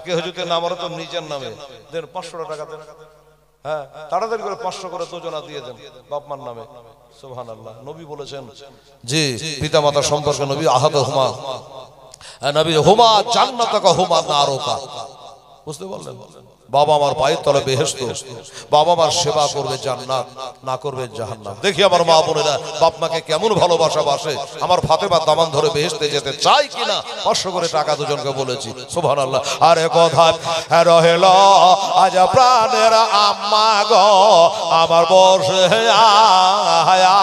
কেউ যদি না মরে তো নিজের নামে দেন 500 টাকা দেন হ্যাঁ তাড়াতাড়ি করে 500 করে দুজনা দিয়ে দেন বাপ মার নামে সুবহানাল্লাহ নবী বলেছেন জি পিতা মাতা সম্পর্কে নবী আহাদ হুমা নবী হুমা জান্নাতাকা হুমা নারুকা বুঝতে পারলেন বাবা আমার পায়ের তলে বেহেশত বাবা আমার সেবা করবে জান্নাত না করবে জাহান্নাম দেখি আমার মা বোনেরা বাপ মাকে কেমন ভালোবাসা বাসে আমার ফাতেমা দামান ধরে বেহেশতে যেতে চাই কিনা 500 করে টাকা দুজনকে বলেছি সুবহানাল্লাহ আরে কথা রহেল আজ প্রাণের আম্মা গো আমার বসে আয়া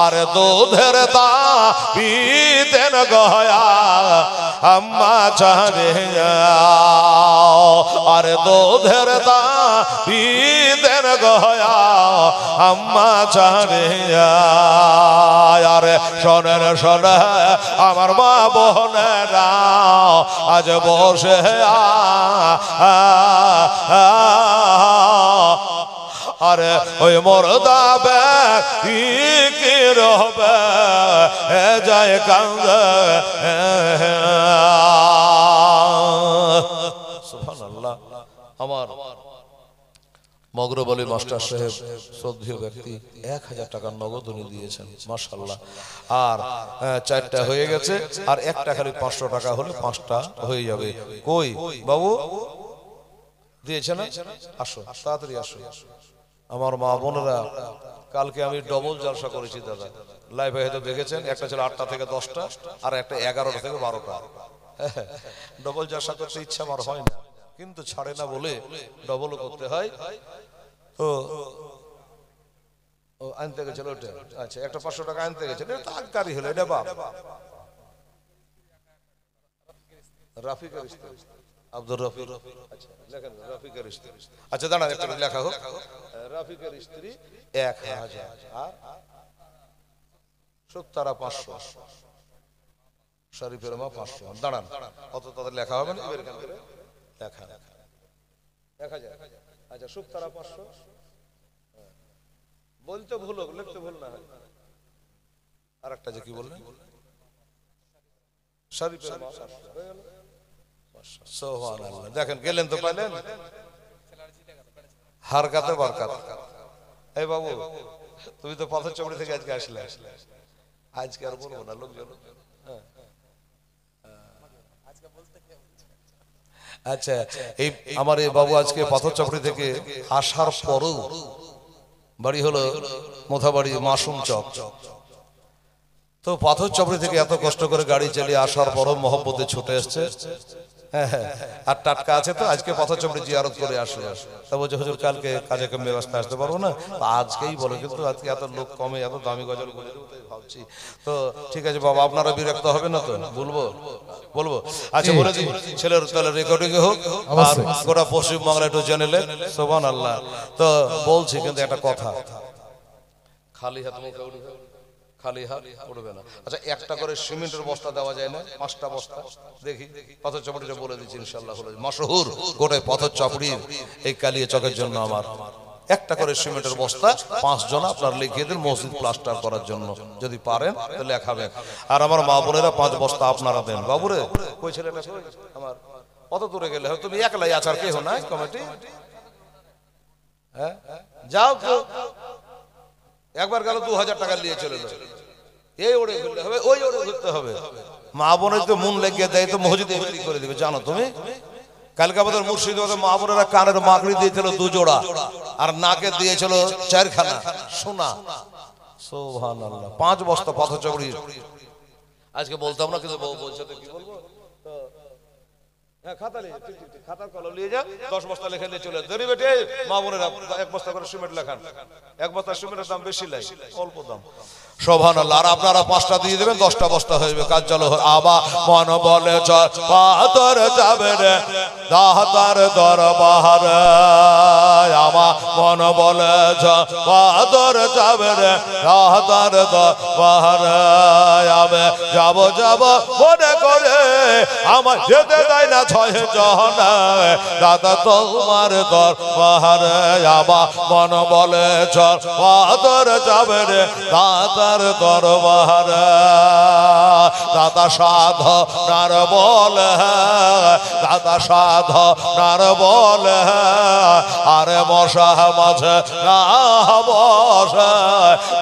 আরে দুধের তা বিতেন গয়া আম্মা চাহে আরে দুধের তা বিতেন গয়া আম্মা চাহে আরে শোনেন শোনে আমার মা বোনেরা আজ বসে আরে ওই মরদা বে কি রবে যায় কান্দে সুবহানাল্লাহ আমার মগরব আলী মাস্টার সাহেব শ্রদ্ধেয় ব্যক্তি 1000 টাকা নগদ উনি দিয়েছেন মাশাআল্লাহ আর 4টা হয়ে গেছে আর একটা খালি 500 টাকা হলে 5টা হয়ে যাবে কই বাবু দিয়েছে না আসো তাড়াতাড়ি আসো আমার মা বোনেরা কালকে আমি ডবল জলসা করেছি দাদা লাইভে হয়তো দেখেছেন একটা ছিল 8টা থেকে 10টা আর একটা 11টা থেকে 12টা ডবল জলসা করতে ইচ্ছা আমার হয় না কিন্তু ছাড়ে না বলে ডবল করতে হয় তো ও আনতে গেছিল ওটা আচ্ছা একটা 500 টাকা আনতে গেছিল এটা আগকারি হলো এটা বাপ রাফিকের স্ত্রী আব্দুর রফিক আচ্ছা লেখেন রাফিকের স্ত্রী আচ্ছা দাঁড়ান একটা লেখা হোক রাফিকের স্ত্রী 1000 আর সুক্তারা 500 শরীফের মা 500 দাঁড়ান অত তাদের লেখা হবে না এবার এখান থেকে লেখা 1000 আচ্ছা সুক্তারা 500 বলতে ভুল হোক লিখতে ভুল না হয় আরেকটা যে কি বললেন শরীফের মা 500 হয়ে গেল সুবহানাল্লাহ দেখেন গেলেন তো পাইলেন হারকাতে বরকত এই বাবু তুমি তো পাথর চবড়ি থেকে আজকে আসলে আজকে আর বলবো না লোকজন আচ্ছা এই আমার এই বাবু আজকে পাথর চবড়ি থেকে আসার পরও বাড়ি হলো মোথাবাড়ি মাসুম চক তো পাথর চবড়ি থেকে এত কষ্ট করে গাড়ি চালিয়ে আসার পরও মহব্বতে ছুটে এসছে আর টাটকা আছে তো আজকে পাথর চবড়ি জিয়ারত করে আসলে তা বলছে হুজুর কালকে কাজে কাম ব্যবস্থা আসতে পারবো না আজকেই বলো কিন্তু আজকে এত লোক কমে এত দামি গজল বলে ভাবছি তো ঠিক আছে বাবা আপনারা বিরক্ত হবে না তো বলবো বলবো আচ্ছা বলে দিই ছেলের তাহলে রেকর্ডিং হোক আর গোটা পশ্চিমবাংলা একটু জেনেলে সুবহানাল্লাহ তো বলছি কিন্তু একটা কথা খালি হাত মুখে উঠবে খালি হাত উঠবে না আচ্ছা একটা করে সিমেন্টের বস্তা দেওয়া যায় না 5টা বস্তা দেখি পাথর চাপড়িটা বলে দিচ্ছি ইনশাআল্লাহ হলো মাশহুর গোটায় পাথর চাপড়ির এই কালিয়া চকের জন্য আমার একটা করে সিমেন্টের বস্তা 5 জন আপনার লিখিয়ে দিন মসজিদ প্লাস্টার করার জন্য যদি পারেন তো লেখাবেন আর আমার মা বোনেরা 5 বস্তা আপনারা দেন বাবুরে কই ছেলেটা কই আমার কত দূরে গেলে তুমি একলাই আছার কে হো না কমিটি হ্যাঁ যাও তো একবার গেল 2000 টাকা নিয়ে চলে গেল এই ওড়ে ঘুরতে হবে ওই ওড়ে ঘুরতে হবে মা বোনের তো মন লেগে দেয় তো মসজিদে এমনি করে দিবে জানো তুমি কালকে আমাদের মুর্শিদাবাদে মা বোনেরা কানের মাকড়ি দিয়েছিল 2 জোড়া আর নাকে দিয়েছিল 4 খানা সোনা সুবহানাল্লাহ 5 বস্তা পাথর চাপড়ি আজকে বলতাম না কিন্তু বউ বলছে তো কি বলবো তো হ্যাঁ খাতা নিয়ে ঠিক খাতার কলম নিয়ে যা 10 বস্তা লেখা নিয়ে চলে দেরি বেটে মা বোনেরা 1 বস্তা করে সিমেন্ট লেখান 1 বস্তা সিমেন্টের দাম বেশি লাগে অল্প দাম সুবহানাল্লাহ আর আপনারা 5টা দিয়ে দিবেন 10টা বস্তা হয়ে যাবে কাজ চালু আবা মন বলে চল পাথর যাবে রে দাহতার দরবার আমা মন বলে চল পাথর যাবে রে দাহতার দরবার আবে যাব যাব মনে করে আমার যেতে দেয় না ছয় জন দাদা তোমার দরবারে আমার মন বলে চল আদর যাবে রে দাদার দরবারে দাদা সাধনার বলে দাদা সাধনার বলে আরে মশা মাঝে না বসে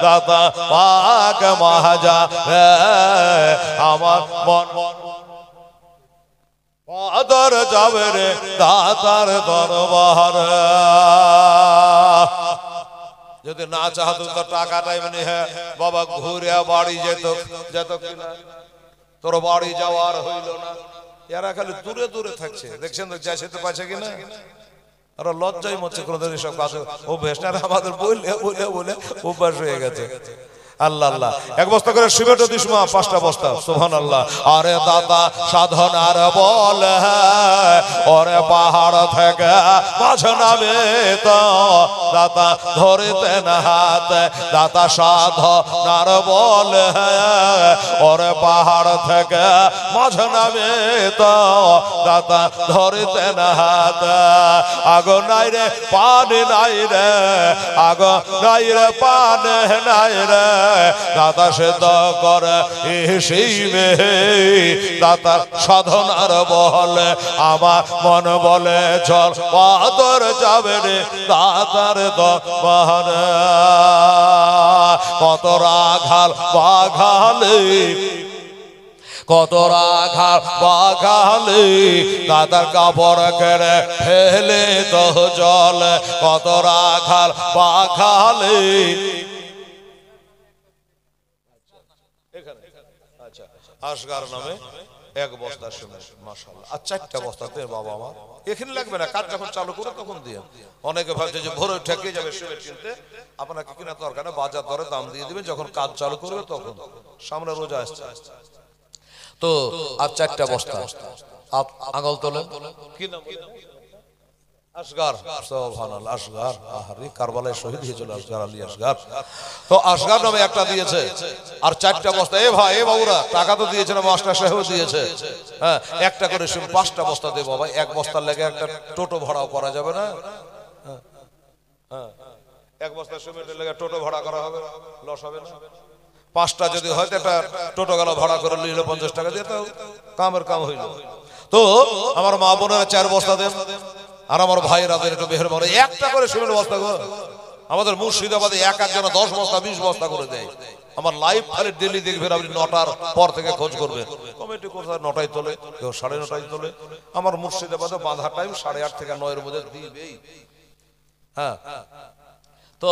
দাদা পাক মহাজা আমার মন আদর যাবে রে দাতার দরবারে যদি না চাহতো তো টাকাটাই মানে হ্যাঁ বাবা ঘুরে বাড়ি যেত কিনা তোর বাড়ি যাওয়ার হইল না এরা খালি দূরে দূরে থাকছে দেখছেন তো যাই সেতে পারছে কিনা আর লজ্জাই মরছে কোনোদিন এসব কাছে অভ্যাস না আমাদের বলে বলে বলে অভ্যাস হয়ে গেছে আল্লাহ আল্লাহ এক বস্তা করে সিমেন্ট দিস মা 5টা বস্তা সুবহানাল্লাহ আরে দাদা সাধনার বল ওরে পাহাড় থেকে মাঝ নামে তো দাদা ধরতে না হাত দাদা সাধনার বল ওরে পাহাড় থেকে মাঝ নামে তো দাদা ধরতে না হাত আগো নাই রে পানি নাই রে আগো নাই রে পানি নাই রে দাদা সে করে হিসেবে দাদা সাধনার বলে আমার মন বলে চল পাদর যাবে রে দাদার দরবারে কত রাখাল বাঘালে কত রাখাল বাঘালে দাদার কাপড় কেড়ে ফেলে তো জল কত রাখাল বাঘালে আসগার নামে এক বস্তা সিমেন্ট মাশাআল্লাহ আর 4টা বস্তাতে বাবা আমার এখানে লাগবে না কাজ যখন চালু করে তখন দিয়ে অনেকে ভাবছে যে ভোরে ঠেকে যাবে সিমেন্ট কিনতে আপনাকে কিনা দরকার না বাজার দরে দাম দিয়ে দিবেন যখন কাজ চালু করবে তখন সামনে রোজা আসছে তো আর 4টা বস্তা আঙুল তোলে কি নাম আসগার সুবহানাল্লাহ আসগার আহারে কারবালায় শহীদ হয়েছিল আসগার আলী আসগার তো আসগার নামে একটা দিয়েছে আর 4টা বস্তা এ ভাই এ বাবুরা টাকা তো দিয়েছে না মাস্টার সাহেব দিয়েছে হ্যাঁ একটা করে 5টা বস্তা দে বাবা এক বস্তার লেগে একটা টোটো ভাড়াও করা যাবে না হ্যাঁ এক বস্তা সিমেন্টের লেগে টোটো ভাড়া করা হবে লস হবে না 5টা যদি হয় একটা টোটো গেল ভাড়া করে নিল 50 টাকা দিয়ে তো কামের কাম হইল তো আমার মা বোনেরা 4 বস্তা দেন আর আমার ভাইয়েরা একটু মেহেরবানি একটা করে সিমেন্ট বস্তা গো আমাদের মুর্শিদাবাদে এক একজন 10 বস্তা 20 বস্তা করে দেয় আমার লাইভ খালি ডেইলি দেখবেন আপনি 9টার পর থেকে খোঁজ করবেন কমিটি কোথায় 9টায় তোলে কেউ 9:30টায় তোলে আমার মুর্শিদাবাদে বাঁধা টাইম 8:30 থেকে 9 এর মধ্যে দিবেই হ্যাঁ তো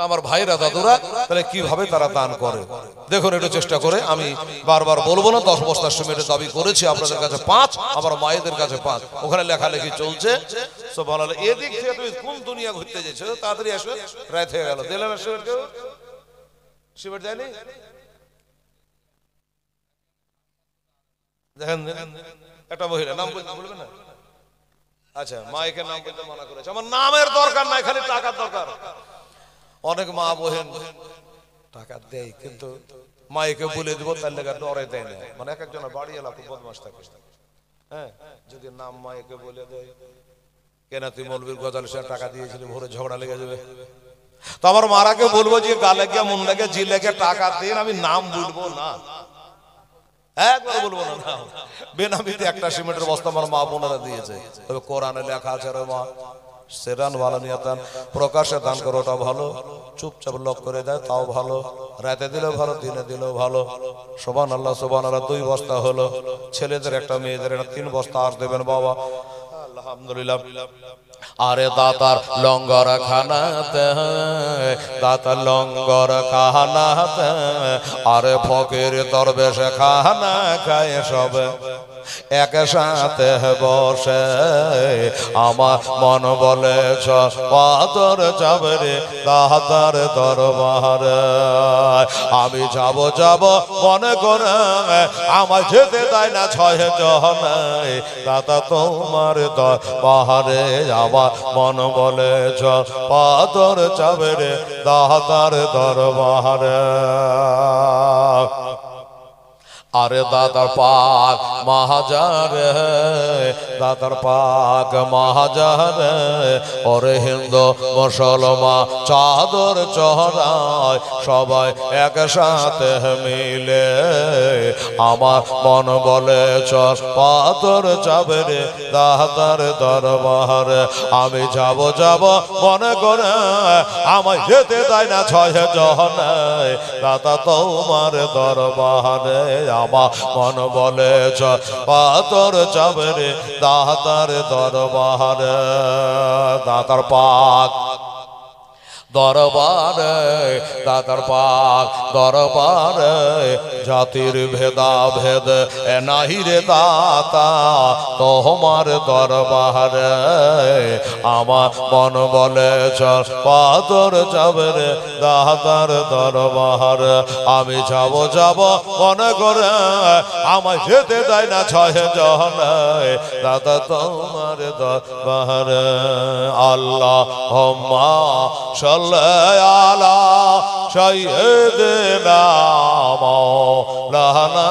আমার ভাইরা দাদুরা তাহলে কিভাবে তারা দান করে দেখুন একটু চেষ্টা করে আমি বারবার বলবো না 10 বস্তা সিমেন্টের দাবি করেছি আপনাদের কাছে 5 আমার মায়েদের কাছে 5 ওখানে লেখালেখি চলছে সুবহানাল্লাহ এদিক থেকে তুমি কোন দুনিয়া ঘুরতে যাচ্ছ তাড়াতাড়ি আসো রাত হয়ে গেল দিলেন সিমেন্ট কেউ সিমেন্ট যায়নি দেখেন একটা মহিলা নাম বলবে না আচ্ছা মায়ের নাম বলতে মানা করেছে আমার নামের দরকার নাই খালি টাকার দরকার অনেক মা বহেন টাকা দেয় কিন্তু মাইকে বলে দিব তার লেগে ডরে দেয় না মানে এক একজনের বাড়ি এলা খুব বদমাশ থাকে হ্যাঁ যদি নাম মাইকে বলে দেয় কেন তুই মৌলবীর গজাল সে টাকা দিয়েছিলি ভোরে ঝগড়া লেগে যাবে তো আমার মারাকে বলবো যে গালে গিয়া মন লাগে জি লেগে টাকা দিন আমি নাম বলবো না একবার বলবো না নাম বেনামিতে একটা সিমেন্টের বস্তা আমার মা বোনেরা দিয়েছে তবে কোরআনে লেখা আছে রে মা সেরান ভালো নিয়তান প্রকাশে দান করো ওটা ভালো চুপচাপ লক করে দেয় তাও ভালো রাতে দিলেও ভালো দিনে দিলেও ভালো সুবহানাল্লাহ সুবহানাল্লাহ 2 বস্তা হলো ছেলেদের একটা মেয়েদের একটা 3 বস্তা আর দেবেন বাবা আলহামদুলিল্লাহ আরে দাতার লঙ্গর খানাতে দাতার লঙ্গর খানাতে আরে ফকির দরবেশ খানা খায় সব এক সাথে বসে আমার মন বলে পাথর যাবে রে দাতার দরবারে আমি যাব যাব মনে করে আমার যেতে দেয় না 6 জন দাতা তোমার দরবারে আমার মন বলে পাথর যাবে রে দাতার দরবারে আরে দাতার পাক মহাজারে দাতার পাক মহাজারে ওরে হিন্দু মুসলমান চাদর চড়ায় সবাই একসাথে মিলে আমার মন বলে চল পাথর যাবে রে দাতার দরবারে আমি যাব যাব মনে করে আমায় যেতে দেয় না ছয় জহনে দাতা তোমার দরবারে আমার মন বলে চল পাথর যাবে রে দাতার দরবারে দাতার পাক দরবারে দাতার পাক দরবারে জাতির ভেদা ভেদ নাহি রে দাতা তোমার দরবারে আমার মন বলে চল পাথর যাবে রে দাতার দরবারে আমি যাব যাব মনে করে আমায় যেতে দেয় না ছয় জহনে দাতা তোমার দরবারে আল্লাহুম্মা আলা সাইয়্যিদিনা মাওলানা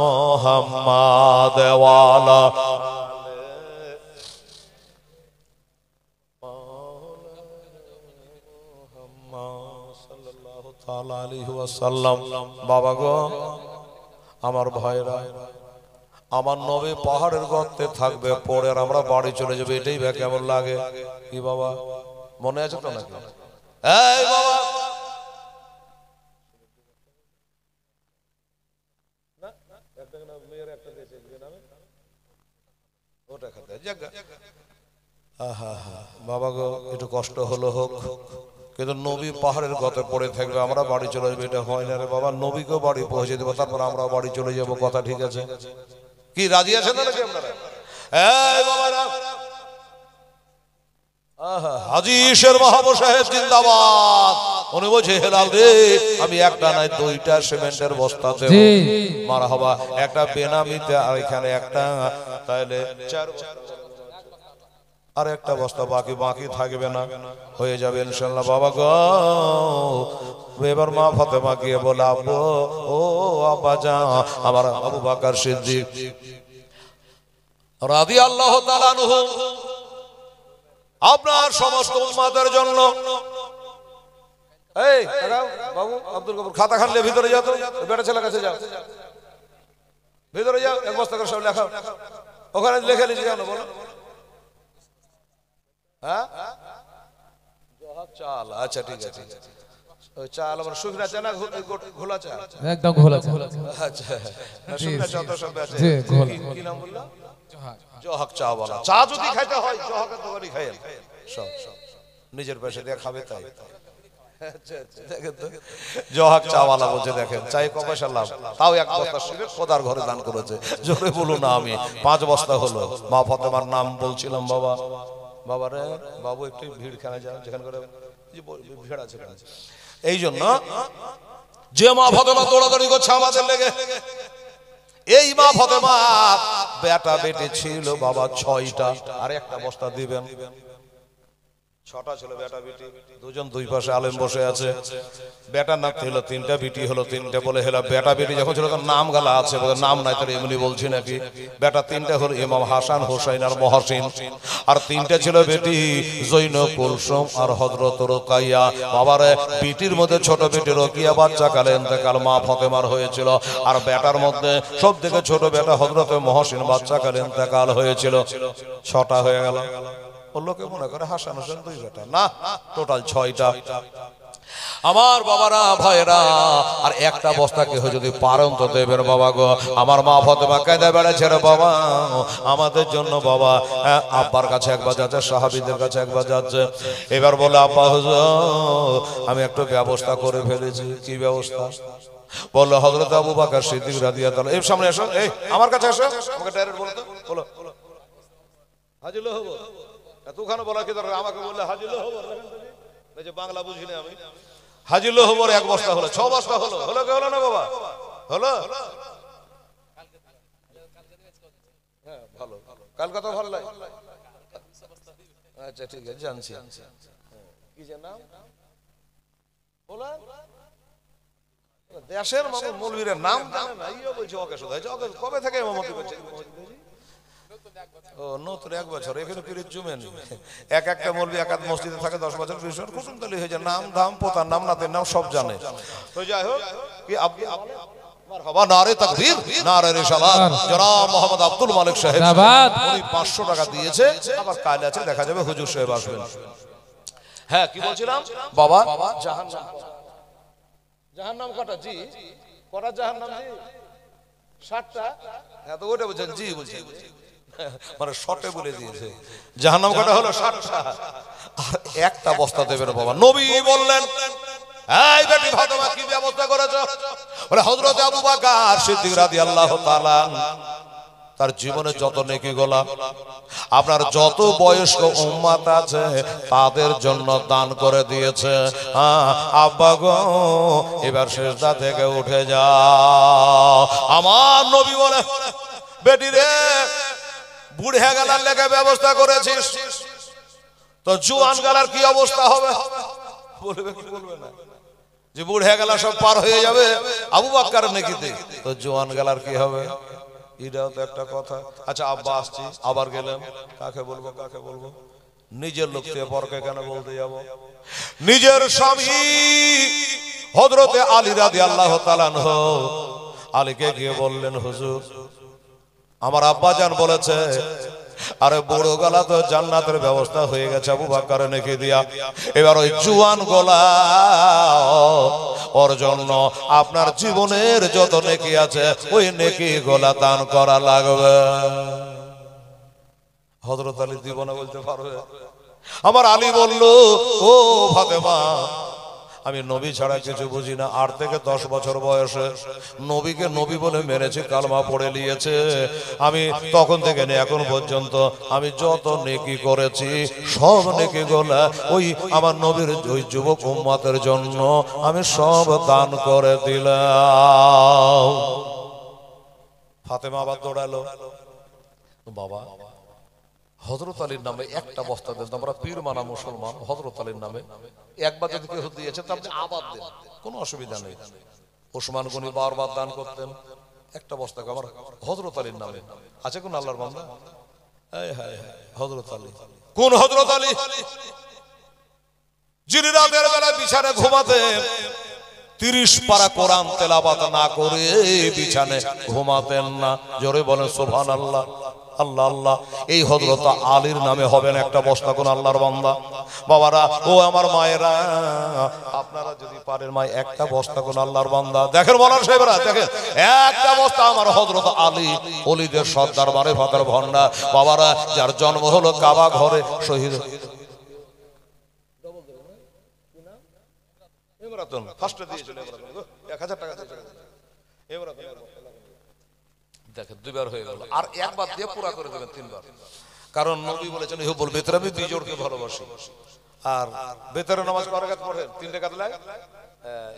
মুহাম্মাদ ওয়ালা সাল্লাল্লাহু তাআলা আলাইহি ওয়াসাল্লাম বাবা গো আমার ভাইরা আমার নবী পাহাড়ের গর্তে থাকবে পরে আর আমরা বাড়ি চলে যাবো এটাই ভাই কেমন লাগে কি বাবা মনে আছে তো নাকি এই বাবা বাবা গো একটু কষ্ট হলো হোক কিন্তু নবী পাহাড়ের গর্তে পড়ে থাকবে আমরা বাড়ি চলে যাবো এটা হয় না রে বাবা নবীকেও বাড়ি পৌঁছে দেবো তারপর আমরা বাড়ি চলে যাবো কথা ঠিক আছে কি রাজি আছেন না নাকি আপনারা এই বাবা হাজী শের মাহবুব সাহেব জিন্দাবাদ উনি বলছে হেলাল রে আমি একটা নাই দুইটা সিমেন্টের বস্তা দেব মারহাবা একটা বেনামিতে আর এখানে একটা তাহলে চার আর একটা বস্তা বাকি বাকি থাকবে না হয়ে যাবে ইনশাআল্লাহ বাবা গো এবার মা ফাতেমা গিয়ে বলে আব্বু ও আব্বা জান আমার আবু বকর সিদ্দিক রাদিয়াল্লাহু তাআলা আনহু আপনার সমস্ত উম্মতের জন্য এই বাবু আব্দুল গফুর খাতা খানলে ভিতরে যাও তো বেটা ছেলের কাছে যাও ভিতরে যাও এক বস্তা করে সব লেখা ওখানে লিখে লিখে কেন বলো হ্যাঁ চাল আচ্ছা ঠিক আছে ওই চাল আমার শুকনা চা না ঘোলা চা একদম ঘোলা চা আচ্ছা শুকনা চা তো সব আছে জি ঘোলা কি নাম বললা জহক চা वाला চা যদি খাইতে হয় জহকের দোকানে খাইয়েন সব নিজের পয়সা দিয়ে খাবে তাই আচ্ছা আচ্ছা দেখেন তো জহক চা वाला বলছে দেখেন চাই ক পয়সা লাভ তাও এক বস্তা সিগারেট খোদার ঘরে দান করেছে জোরে বলো না আমি 5 বস্তা হলো মা ফাতেমার নাম বলছিলাম বাবা বাবারে বাবু একটু ভিড় খানা যাও যেখানে করে ভিড় আছে এই জন্য যে মা ফাতেমা দৌড়াদৌড়ি করছে আমাদের লেগে এই মা ফাতেমা বেটা বেটি ছিল বাবা 6টা আর একটা বস্তা দিবেন 6টা ছিল বেটা বেটি দুজন দুই পাশে আলেম বসে আছে বেটা নাম হলো 3টা বেটি হলো 3টে বলে হলো বেটা বেটি যখন ছিল তার নাম গালা আছে বলে নাম নাই তার এমনি বলছি নাকি বেটা 3টে হলো ইমাম হাসান হোসেন আর মহসিন আর 3টে ছিল বেটি জৈনব কুলসুম আর হযরত রুকাইয়া বাবারে বেটির মধ্যে ছোট বেটি রকিয়া বাচ্চা কালে ইন্তেকাল মা ফাতেমার হয়েছিল আর বেটার মধ্যে সবথেকে ছোট বেটা হযরত মহসিন বাচ্চা কালে ইন্তেকাল হয়েছিল 6টা হয়ে গেল লোকে মনে করে হাসান হোসেন 2 বেটা না টোটাল 6টা আমার বাবারা ভাইরা আর একটা বস্তা কেহ যদি পারেন তো দেবেন বাবা গো আমার মা ফাতেমা কাঁদে বেড়াচ্ছে রে বাবা আমাদের জন্য বাবা আব্বার কাছে একবার যাচ্ছে সাহাবীদের কাছে একবার যাচ্ছে এবার বলে আব্বা হুজুর আমি একটা ব্যবস্থা করে ফেলেছি কি ব্যবস্থা বললো হযরত আবু বকর সিদ্দিক রাদিয়াল্লাহু তাআলা এই সামনে এসো এই আমার কাছে এসো আমাকে ডাইরেক্ট বলো তো বলো হাজির হব তুখানে বলা কি দরকার আমাকে বললে হাজির হব এই যে বাংলা বুঝিনি আমি হাজির হবর এক বস্তা হলো 6 বস্তা হলো হলো কি হলো না বাবা হলো হ্যাঁ ভালো কাল কথা ভালো লাগে আচ্ছা ঠিক আছে জানছি কি যে নাম বলেন দেশের মানুষ মৌলবীর নাম জানে না, ইও বলছে ওকে শুধু ওকে কবে থেকে ইমামতি করছে? ও নতুন 1 বছর এখানে পীরের জুমেন এক একটা মৌলবী এক এক মসজিদে থাকে 10 বছর 20 বছর কুসুমতলি হয়ে যায়, নাম ধাম পোতার নাম নাতের নাম সব জানে। তো যাই হোক কি মারহাবা, নারে তাকবীর, নারে রিসালাত। জনাব মোহাম্মদ আব্দুল মালিক সাহেব উনি 500 টাকা দিয়েছে, আবার কাল আছে দেখা যাবে হুজুর সাহেব আসবেন। হ্যাঁ কি বলছিলাম বাবা, জাহান্নাম কটা জি কটা জাহান্নাম জি 60টা। হ্যাঁ তো ওটা বলছেন জি বলছেন, মানে শর্টে বলে দিয়েছে জাহান্নাম কটা হলো 60টা, আর একটা বস্তা দেবেন বাবা। নবী বললেন এই বেটি ফাতেমা কি ব্যবস্থা করেছো? বলে হযরত আবু বকর সিদ্দিক রাদিয়াল্লাহু তাআলা তার জীবনে যত নেকি গোলা আপনার যত বয়স্ক উম্মত আছে তাদের জন্য দান করে দিয়েছে। আব্বা গো এবার সিজদা থেকে উঠে যাও। আমার নবী বলে বেটি রে বুড়ে গেলার লেগে ব্যবস্থা করেছিস, তো জুয়ান গেলার কি অবস্থা হবে? বলবে কি বলবে না যে বুড়ে গেলা সব পার হয়ে যাবে আবু বকর নেকিতে, তো জুয়ান গেলার কি হবে? এটাও তো একটা কথা। আচ্ছা আব্বা আসছি, আবার গেলেন, কাকে বলবো কাকে বলবো? নিজের লোককে পরকে কেন বলতে যাব? নিজের স্বামী হযরতে আলী রাদিয়াল্লাহু তাআলা আনহু আলীকে গিয়ে বললেন হুজুর আমার আব্বা জান বলেছে আরে বড় গলা তো জান্নাতের ব্যবস্থা হয়ে গেছে আবু বকর নেকি দিয়া, এবার ওই জুয়ান গলা ওর জন্য আপনার জীবনের যত নেকি আছে ওই নেকি গলা দান করা লাগবে। হযরত আলী জীবনে বলতে পারবে? আমার আলী বলল ও ফাতেমা আমি নবী ছাড়া কিছু বুঝি না, 8 থেকে 10 বছর বয়সে নবীকে নবী বলে মেরেছে, কালমা পড়ে নিয়েছে। আমি তখন থেকে নিয়ে এখন পর্যন্ত আমি যত নেকি করেছি সব নেকি গোলা ওই আমার নবীর ওই যুবক উম্মতের জন্য আমি সব দান করে দিলাম। ফাতেমা আবার দৌড়ালো, বাবা হযরত আলীর নামে একটা বস্তা দেন, আমরা পীর মানা মুসলমান, হযরত আলীর নামে একবার যদি কেউ দিয়েছে তা আপনি আবার দেন, কোনো অসুবিধা নেই। ওসমান গনি বারবার দান করতেন, একটা বস্তা আমার হযরত আলীর নামে আছে। কোন আল্লাহর বান্দা? এই হায় হযরত আলী। কোন হযরত আলী? যিনি রাতের বেলা বিছানায় ঘুমাতেন 30 পারা কোরআন তেলাওয়াত না করে বিছানায় ঘুমাতেন না। জোরে বলেন সুবহানাল্লাহ। আল্লাহ আল্লাহ, এই হযরত আলীর নামে হবেন একটা বস্তা কোন আল্লাহর বান্দা। বাবারা ও আমার মায়েরা আপনারা যদি পারেন মা একটা বস্তা কোন আল্লাহর বান্দা দেখেন, মাওলানা সাহেবরা দেখেন একটা বস্তা আমার হযরত আলী ওলিদের সর্দার মারিফাতের ভান্ডার। বাবারা যার জন্ম হলো কাবা ঘরে শহীদ ইমরাতুন, ফার্স্টে দিয়েছিল ইমরাতুন 1000 টাকা দিয়েছিল ইমরাতুন, দেখেন 2 বার হয়ে গেল, আর একবার দিয়ে পুরা করে দেবেন 3 বার। কারণ নবী বলেছেন হুবুল ভিতরে আমি দুইজনকে ভালোবাসি, আর ভিতরে নামাজ কয় রাকাত পড়েন 3 রাকাত লাগে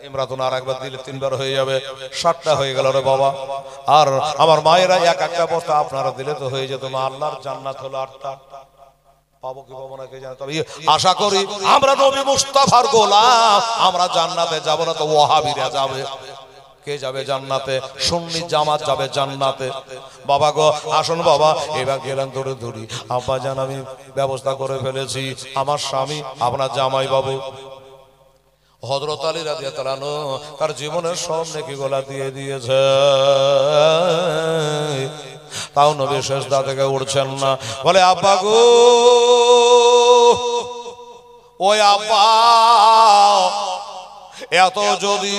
ইমরাতুন, আর একবার দিলে 3 বার হয়ে যাবে, 60টা হয়ে গেল রে বাবা। আর আমার মায়েরা এক একটা বস্তা আপনারা দিলে তো হয়ে যেত। মা আল্লাহর জান্নাত হলো 8টা, পাবো কি পাবো না কে জানে, তবে আশা করি আমরা নবী মুস্তাফার গোলাম, আমরা জান্নাতে যাব না তো ওয়াহাবিরা যাবে। কে যাবে জান্নাতে? সুন্নি জামাত যাবে জান্নাতে। বাবা গো আসুন বাবা, এবার গেলেন দৌড়ে দৌড়ি, আব্বা জান আমি ব্যবস্থা করে ফেলেছি, আমার স্বামী আপনার জামাই বাবু হযরত আলী রাদিয়াল্লাহু তাআলা তার জীবনের সব নেকি গোলা দিয়ে দিয়েছে, তাও নবী সিজদা থেকে উঠছেন না। বলে আব্বা গো, ওই আব্বা এত যদি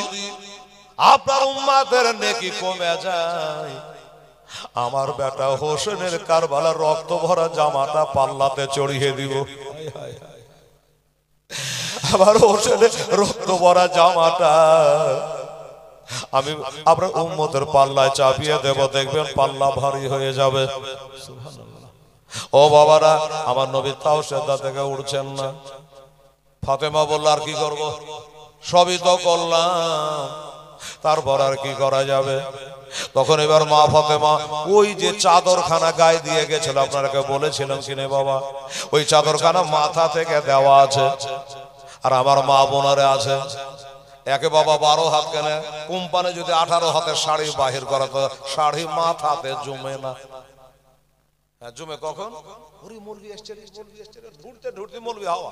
আপনার উম্মতের নেকি কমে যায়, আমার বেটা হোসেনের কারবালার রক্ত ভরা জামাটা পাল্লাতে চড়িয়ে দিব। আবার হোসেনের রক্ত ভরা জামাটা আমি আপনার উম্মতের পাল্লায় চাপিয়ে দেব, দেখবেন পাল্লা ভারী হয়ে যাবে। ও বাবারা, আমার নবী তাও সিজদা থেকে উঠছেন না। ফাতেমা বলল আর কি করব, সবই তো করলাম, তারপর আর কি করা যাবে? তখন এবার মা ফাতেমা ওই যে চাদরখানা গায়ে দিয়ে গেছিল, আপনাকে বলেছিলাম কিনে বাবা, ওই চাদরখানা মাথা থেকে দেওয়া আছে, আর আমার মা বোনারে আছে একে বাবা 12 হাত কেনে, কোম্পানি যদি 18 হাতের শাড়ি বাহির করা তো শাড়ি মাথাতে জমে না। হ্যাঁ জমে কখন? ওরে মৌলবি আসছে, মৌলবি আসছে, ঢুঁড়তে ঢুঁড়তে মৌলবি হাওয়া।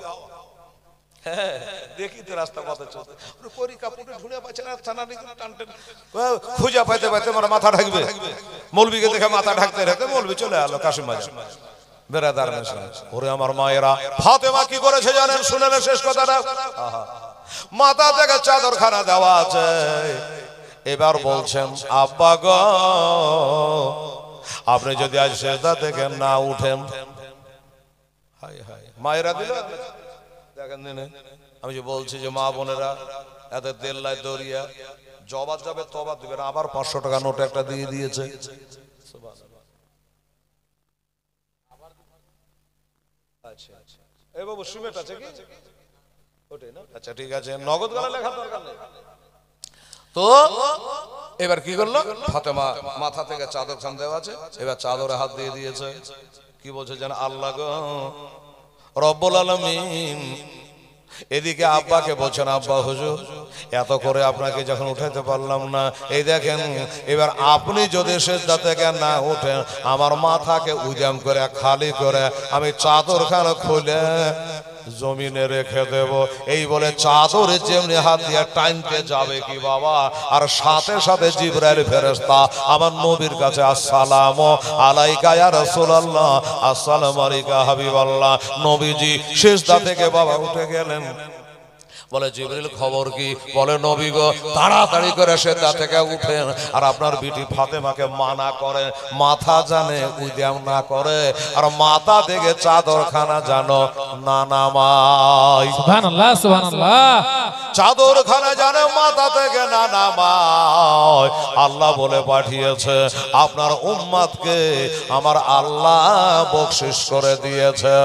হ্যাঁ দেখি তো রাস্তা পথে চলতে করি কাপড়ে ঢুঁড়ে পাচ্ছে না, থানা টানটেন খুঁজা পাইতে পাইতে আমার মাথা ঢাকবে। মৌলবিকে দেখে মাথা ঢাকতে ঢাকতে মৌলবি চলে এলো কাশিম বাজার বেরাদার নেশা। ওরে আমার মায়েরা, ফাতেমা কি করেছে জানেন? শুনেন শেষ কথাটা। মাথা থেকে চাদরখানা দেওয়া আছে, এবার বলছেন আব্বা গো আপনি যদি আজ সেজদা থেকে না উঠেন, হায় হায় মায়েরা দিল দেখেন দিনে। আমি যে বলছি যে মা বোনেরা এদের দেল্লায় দরিয়া জবাব যাবে তবা দিবেন, আবার 500 টাকা নোট একটা দিয়ে দিয়েছে। আচ্ছা আচ্ছা এই বাবু সিমেন্ট আছে কি? ওটাই না? আচ্ছা ঠিক আছে, নগদ গলা লেখা দরকার নেই তো। এবার কি করলো? ফাতেমা মাথা থেকে চাদর খান দেওয়া আছে, এবার চাদরে হাত দিয়ে দিয়েছে। কি বলছে যেন? আল্লাহ গো রব্বুল আলামিন। এদিকে আব্বাকে বলছেন আব্বা হুজুর এত করে আপনাকে যখন উঠাইতে পারলাম না, এই দেখেন এবার আপনি যদি সেজদা থেকে না উঠেন আমার মাথাকে উজাম করে খালি করে আমি চাদরখানা খুলে জমিনে রেখে দেব। এই বলে চাদরে যেমনি হাত দিয়ে টাইনতে যাবে কি বাবা, আর সাথে সাথে জিবরাইল ফেরেশতা আমার নবীর কাছে আসসালামু আলাইকা ইয়া রাসূলুল্লাহ, আসসালামু আলাইকা হাবিবাল্লাহ। নবীজি সিজদা থেকে বাবা উঠে গেলেন। বলে জিবরিল খবর কি? বলে নবী গো তাড়াতাড়ি করে সিজদা থেকে উঠেন, আর আপনার বিটি ফাতেমাকে মানা করে মাথা জানে উদ্যাম না করে, আর মাথা থেকে চাদরখানা জানো না নামায়। সুবহানাল্লাহ সুবহানাল্লাহ। চাদরখানা জানে মাথা থেকে না নামায়। আল্লাহ বলে পাঠিয়েছে আপনার উম্মতকে আমার আল্লাহ বকশিশ করে দিয়েছে।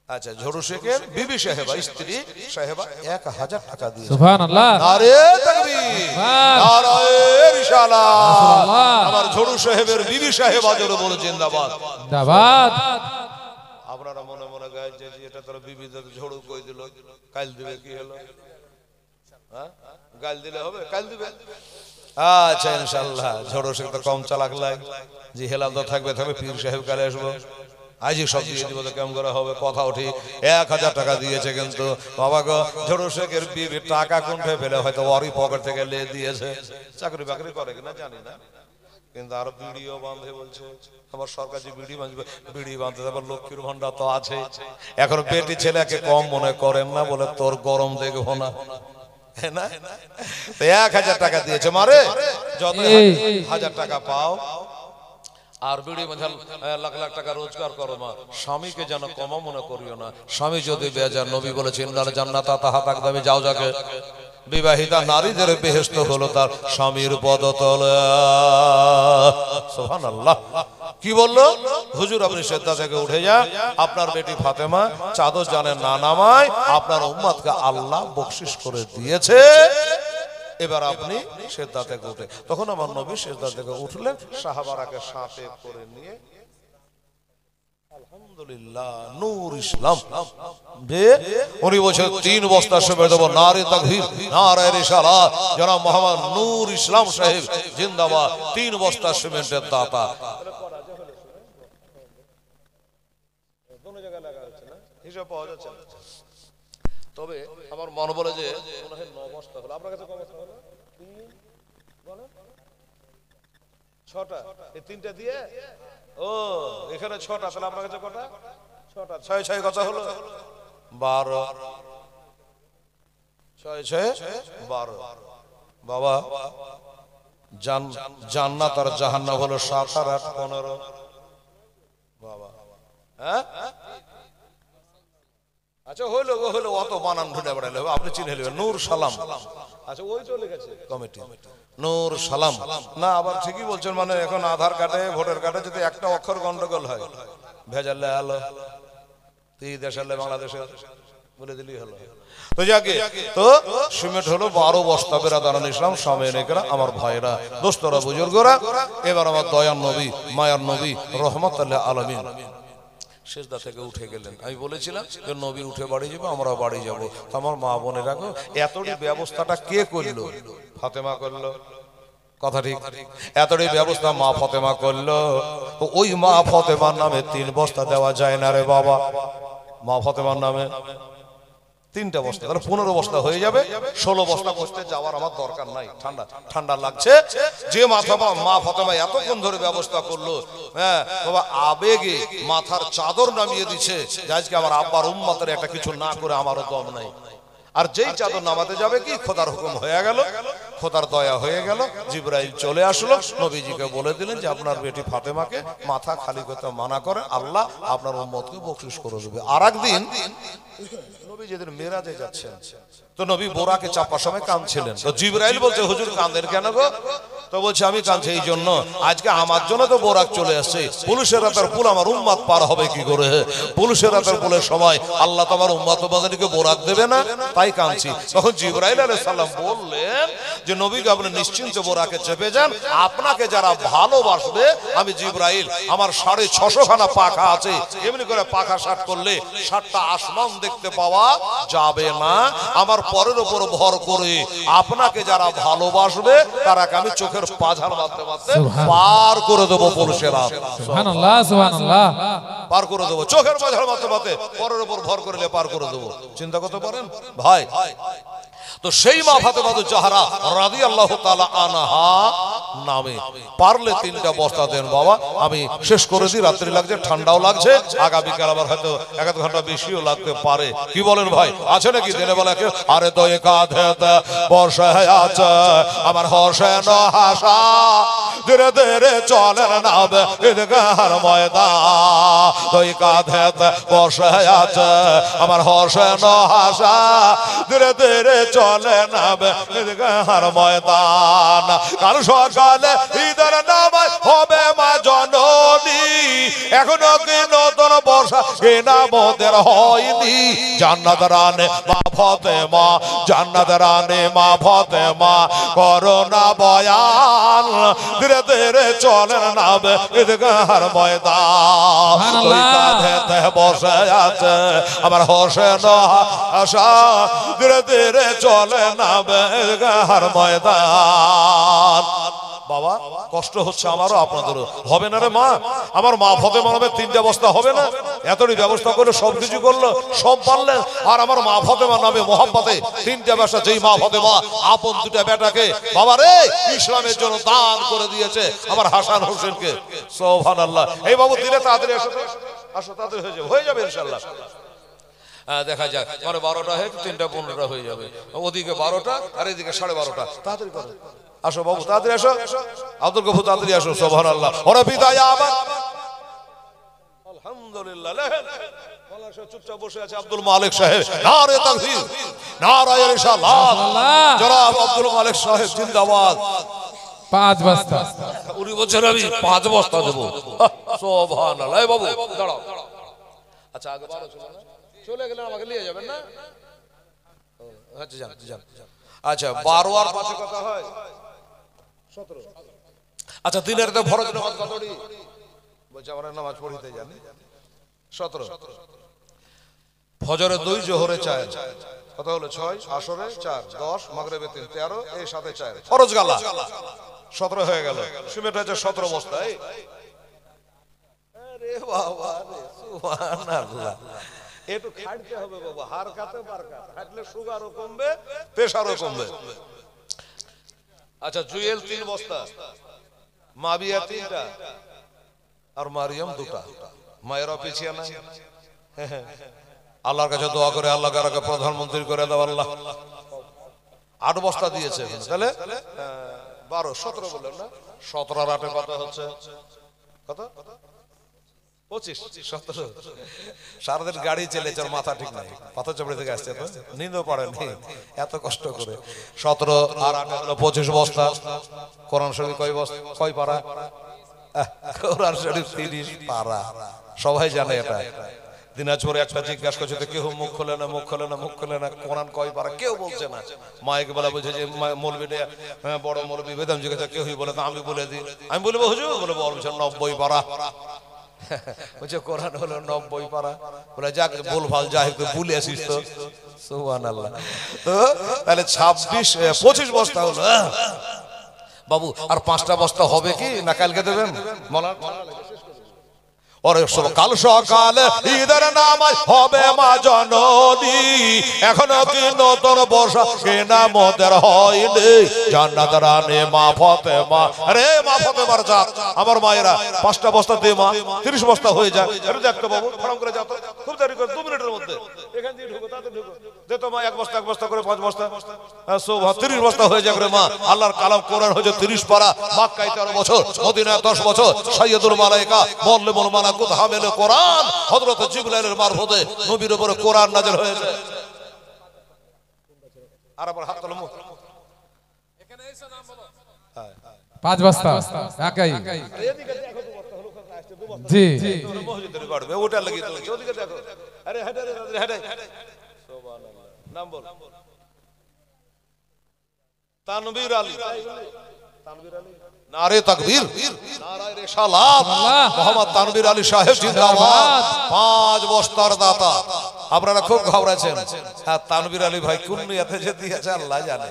আচ্ছা ঝড়ু শেখের বিবি সাহেবা স্ত্রী সাহেবা 1000 টাকা দিয়ে। সুবহানাল্লাহ। নারে তাকবীর, নারে রিসালাত। আমার ঝড়ু সাহেবের বিবি সাহেবা জোরে বলে জিন্দাবাদ জিন্দাবাদ। আপনারা মনে মনে গায় যে এটা তোর বিবি ঝড়ু কই দিল, কাল দিবে কি হলো? হ্যাঁ গাল দিলে হবে? কাল দিবে। আচ্ছা ইনশাআল্লাহ ঝড়ু শেখ তো কম চালাক লাগে, জি হেলাল তো থাকবে থাকবে। পীর সাহেব কালে আসবো, আজই সব দিয়ে দিব তো কেমন করে হবে? কথা উঠি 1000 টাকা দিয়েছে, কিন্তু বাবা গো ঝড়ু শেখের বিবি টাকা কোনটা পেলে হয়তো ওরই পকেট থেকে লে দিয়েছে। চাকরি বাকরি করে কিনা জানি না, কিন্তু আর বিড়িও বাঁধে বলছে। আমার সরকার যে বিড়ি বাঁধবে, বিড়ি বাঁধতে আবার লক্ষ্মীর ভান্ডার তো আছে। এখন বেটি ছেলেকে কম মনে করেন না, বলে তোর গরম দেখবো না। 1000 টাকা দিয়েছে মারে, যত 1000 টাকা পাও আর বিড়ি মধ্যে লাখ লাখ টাকা রোজগার করো মা, স্বামীকে যেন কম মনে করিও না। স্বামী যদি বেজার, নবী বলেছেন ইন্নাল জান্নাতা তাহতা আকদামি জাওজাকে, বিবাহিতা নারীদের বেহেশত হলো তার স্বামীর পদতলে। সুবহানাল্লাহ। কি বললো হুজুর? আপনি সেজদা থেকে উঠে যান, আপনার বেটি ফাতেমা চাদর জানে না নামায়, আপনার উম্মতকে আল্লাহ বকশিশ করে দিয়েছে। এবার আপনি সেজদা থেকে উঠে, তখন আমার নবী সেজদা থেকে উঠলেন, সাহাবারাকে সাথে করে নিয়ে আলহামদুলিল্লাহ নূর ইসলাম যে উনি বলছেন 3 বস্তা সেবে দেব। নারে তাকবীর, নারে রিসালাত। জনাব মোহাম্মদ নূর ইসলাম সাহেব জিন্দাবাদ। 3 বস্তা সিমেন্টের দাতা। কোন জায়গায় লাগা হচ্ছে না, হিসাব পাওয়া যাচ্ছে না। তবে আমার মনে বলে যে মনে হয় 9 বস্তা হলো। আপনার কাছে কত বস্তা হলো? 3 বলেন 6টা। এই 3টা দিয়ে ও এখানে 6টা, তাহলে আপনার কাছে কটা? 6টা। 6 6 কত হলো? 12। 6 6 12। বাবা জান্নাত আর জাহান্নাম হলো 7 আর 8 15। বাবা হ্যাঁ আচ্ছা হইলো হইলো, অত বানান ঢুঁড়ে বেড়ালে আপনি চিনে নেবেন। নূর সালাম। আচ্ছা ওই চলে গেছে কমিটি নূর সালাম না, আবার ঠিকই বলছেন। মানে এখন আধার কার্ডে ভোটার কার্ডে যদি একটা অক্ষর গন্ডগোল হয়, ভেজালে আলো তুই দেশালে বাংলাদেশে বলে দিলি হলো। তো যাকে তো সিমেন্ট হলো 12 বস্তা। বেরাদারান ইসলাম সামনেকরা, আমার ভাইরা, দোস্তরা, বুজুর্গরা, এবার আমার দয়ার নবী মায়ার নবী রহমতুল্লাহ আলামিন সেজদা থেকে উঠে গেলেন। আমি বলেছিলাম যে নবী উঠে বাড়ি যাবো, আমরা বাড়ি যাবো। আমার মা বোনের রাখো এতটি ব্যবস্থাটা কে করলো? ফাতেমা করলো। কথা ঠিক। এতটি ব্যবস্থা মা ফাতেমা করলো। তো ওই মা ফাতেমার নামে 3 বস্তা দেওয়া যায় না রে বাবা। মা ফাতেমার নামে 3টা বস্তা, তাহলে 15 বস্তা হয়ে যাবে। 16 বস্তা বসতে যাওয়ার আমার দরকার নাই। ঠান্ডা ঠান্ডা লাগছে। যে মা ফাতেমা এতক্ষণ ধরে ব্যবস্থা করলো, হ্যাঁ বাবা, আবেগে মাথার চাদর নামিয়ে দিচ্ছে যে আজকে আমার আব্বার উম্মতের একটা কিছু না করে আমারও দম নাই। আর যেই চাদর নামাতে যাবে কি খোদার হুকুম হয়ে গেল, খোদার দয়া হয়ে গেল। জিবরাইল চলে আসলো, নবীজিকে বলে দিলেন যে আপনার বেটি ফাতেমাকে মাথা খালি করতে মানা করে, আল্লাহ আপনার উম্মতকে বকশিশ করে দেবে। আর একদিন নবী যেদিন মেরাজে যাচ্ছেন, তো নবী বোরাকে চাপার সময় কাঁদছিলেন। তো জিবরাইল বলছে হুজুর কাঁদেন কেন গো? তো বলছে আমি কাঁদছি এই জন্য, আজকে আমার জন্য তো বোরাক চলে আসছে। পুলিশের রাতের পুল আমার উম্মত পার হবে কি করে? পুলিশের রাতের পুলের সময় আল্লাহ তোমার উম্মত বাদানিকে বোরাক দেবে না, তাই কাঁদছি। তখন জিবরাইল আলাইহিস সালাম বললেন যে নবীকে আপনি নিশ্চিন্তে বোরাকে চেপে যান, আপনাকে যারা ভালোবাসবে, আমি জিবরাইল আমার 650 খানা পাখা আছে, এমনি করে পাখা শাট করলে 7টা আসমান দেখতে পাওয়া যাবে না। আমার পরের উপর ভর করে আপনাকে যারা ভালোবাসবে তারাকে আমি চোখের পাঝার মারতে মারতে পার করে দেবো পুলিশের রাত। সুবহানাল্লাহ, সুবহানাল্লাহ। পার করে দেবো, চোখের পাঝার মারতে মারতে পরের উপর ভর করলে পার করে দেবো। চিন্তা করতে পারেন ভাই। তো সেই মা ফাতেমাতুজ জাহরা রাদিয়াল্লাহু তাআলা আনহা নামে পারলে 3টা বস্তা দেন বাবা। আমি শেষ করে দিই, রাত্রি লাগছে, ঠান্ডাও লাগছে, আগামীকাল আবার হয়তো 1 ঘন্টা বেশিও লাগতে পারে। কি বলেন ভাই, আছে নাকি দেনে বলে? আরে দই কাঁধেতে বর্ষায় আছে আমার হোসেন হাসা, ধীরে ধীরে চলেন নাবে ঈদগাহর ময়দান। দই কাঁধেতে বর্ষায় আছে আমার হোসেন হাসা, ধীরে ধীরে চলে নাবে ঈদগাহর ময়দান। কাল সকালে ঈদের নামাজ হবে মা জননী, এখনো কি নতুন বর্ষা কেনা মোদের হয়নি। জান্নাত রানে মা ফাতেমা, জান্নাত রানে মা ফাতেমা, করোনা বয়ান, ধীরে ধীরে চলেন নাবে ঈদগাহর ময়দান। ওই কাঁধেতে বসে আছে আমার হোসেন আশা, ধীরে ধীরে চলে নাবে ঈদগাহর ময়দান। বাবা কষ্ট হচ্ছে আমারও, আপনাদেরও হবে না রে মা? আমার মা ফাতেমা নামে 3টা বস্তা হবে না? এতটি ব্যবস্থা করলে, সবকিছু করলো, সব পারলেন। আর আমার মা ফাতেমা নামে মোহাম্মতে 3টা ব্যবসা, যেই মা ফাতেমা আপন 2টা বেটাকে বাবা রে ইসলামের জন্য দান করে দিয়েছে, আমার হাসান হোসেনকে। সুবহানাল্লাহ। এই বাবু দিলে তাড়াতাড়ি আসো, আসো তাড়াতাড়ি হয়ে যাবে ইনশাআল্লাহ। দেখা যাক, মানে 12টা হয়ে 3টা 15টা হয়ে যাবে। ওদিকে 12টা আর এদিকে 12:30টা। তাড়াতাড়ি করো, আসো বাবু তাড়াতাড়ি আসো। আব্দুল গফুর তাড়াতাড়ি আসো। সুবহানাল্লাহ। ওরা বিদায় আবার আলহামদুলিল্লাহ। চুপচাপ বসে আছে আব্দুল মালিক সাহেব। নারে তাকবীর, নারায়ে রিসালাত, জনাব আব্দুল মালিক সাহেব জিন্দাবাদ। 5 বস্তা। উনি বলছেন আমি 5 বস্তা দেবো। সুবহানাল্লাহ। এই বাবু দাঁড়াও। আচ্ছা আগে 12 ছিল না, চলে গেলেন, আমাকে নিয়ে যাবেন না? আচ্ছা যান যান। আচ্ছা 12 আর 5 কত হয়? 17। আচ্ছা দিনের তো ফরজ নামাজ কতটি? বলছে আমরা নামাজ পড়িতে জানি 17। ফজরে 2, জোহরে 4, কত হলো 6, আসরে 4, 10, মাগরিবে 3, 13, এই সাথে 4 ফরজ গালা 17 হয়ে গেল। সিমেন্ট হচ্ছে 17 বস্তা। আরে বাবা রে, সুবহানাল্লাহ। একটু খাটতে হবে বাবা, হার কাতে বারকাত, খাটলে সুগারও কমবে, প্রেসারও কমবে। আচ্ছা জুয়েল 3 বস্তা, মাবিয়া 3টা, আর মারিয়াম 2টা। মায়েরা পিছিয়ে না? আল্লাহর কাছে দোয়া করে আল্লাহ কারাকে প্রধানমন্ত্রী করে দাও আল্লাহ। 8 বস্তা দিয়েছে, তাহলে 12, 17 বললেন না? 17 আর 8 কত হচ্ছে? কত? 25, 17। সারাদিন গাড়ি চেলেছে, মাথা ঠিক নাই, পাথর চাপড়ি থেকে আসছে, তো নিন্দও পড়েনি এত কষ্ট করে। 17 আর 8 হলো 25 বস্তা। কোরআন শরীফ কয় বস্তা, কয় পারা? কোরআন শরীফ 30 পারা, সবাই জানে এটা। দিনাজপুরে একটা জিজ্ঞাসা করছে, তো কেউ মুখ খোলে না, মুখ খোলে না, মুখ খোলে না, কোরআন কয় পারা কেউ বলছে না। মাইকে বলা বলছে যে মৌলবীটা বড় মৌলবী বেদম জিজ্ঞাসা কেউই বলে না, আমি বলে দিই। আমি বলবো হুজুর, বলে বলছে 90 পারা। বলছে কোরআন হলো 90 পারা। বলে যাক ভুল ভাল যাই একটু ভুলে আসিস তো। সুবহানাল্লাহ। তো তাহলে 25 বস্তা হলো। বাবু আর 5টা বস্তা হবে কি না কালকে দেবেন? ওরে কাল সকালে ঈদের নামাজ হবে মা জননী, এখনো কি নতুন বর্ষা কেনা মোদের হয়নি। জান্নাত রানী মা ফাতেমা, আরে মা ফাতেমার জাত আমার মায়েরা 5টা বস্তা দে মা, 30 বস্তা হয়ে যায়। আরে দেখতো বাবু ফরম করে যাও তো, খুব দেরি করে 2 মিনিটের মধ্যে এখান দিয়ে ঢুকো, তাতে ঢুকো দে তো মা, এক বস্তা করে 5 বস্তা, 30 বস্তা হয়ে যাবে রে মা। আল্লাহর কালাম কোরআন হয়েছে 30 পারা, মক্কায় 13 বছর, মদিনায় 10 বছর, সাইয়্যিদুল মালায়েকা মুআল্লিমুল মালাকুত হামিলে কোরআন হযরত জিবরাইলের মারফতে নবীর উপরে কোরআন নাযিল হয়েছে। আর আবার হাত তোলো, এখানে এসে নাম বলো। 5 বস্তা একাই। জি মসজিদের বাড়বে ওটা লাগিয়ে তো ওদিকে দেখো। আরে হেডে হেডে সুবহানাল্লাহ। নাম বল। তানভীর আলী। তানভীর আলী, নারে তাকবীর, নারায়ে রিসালাত, মোহাম্মদ তানভীর আলী সাহেব জিন্দাবাদ। 5 বস্তার দাতা। আপনারা খুব ঘবড়াচ্ছেন। হ্যাঁ তানভীর আলী ভাই কোন নিয়তে যে দিয়েছে আল্লাহ জানে,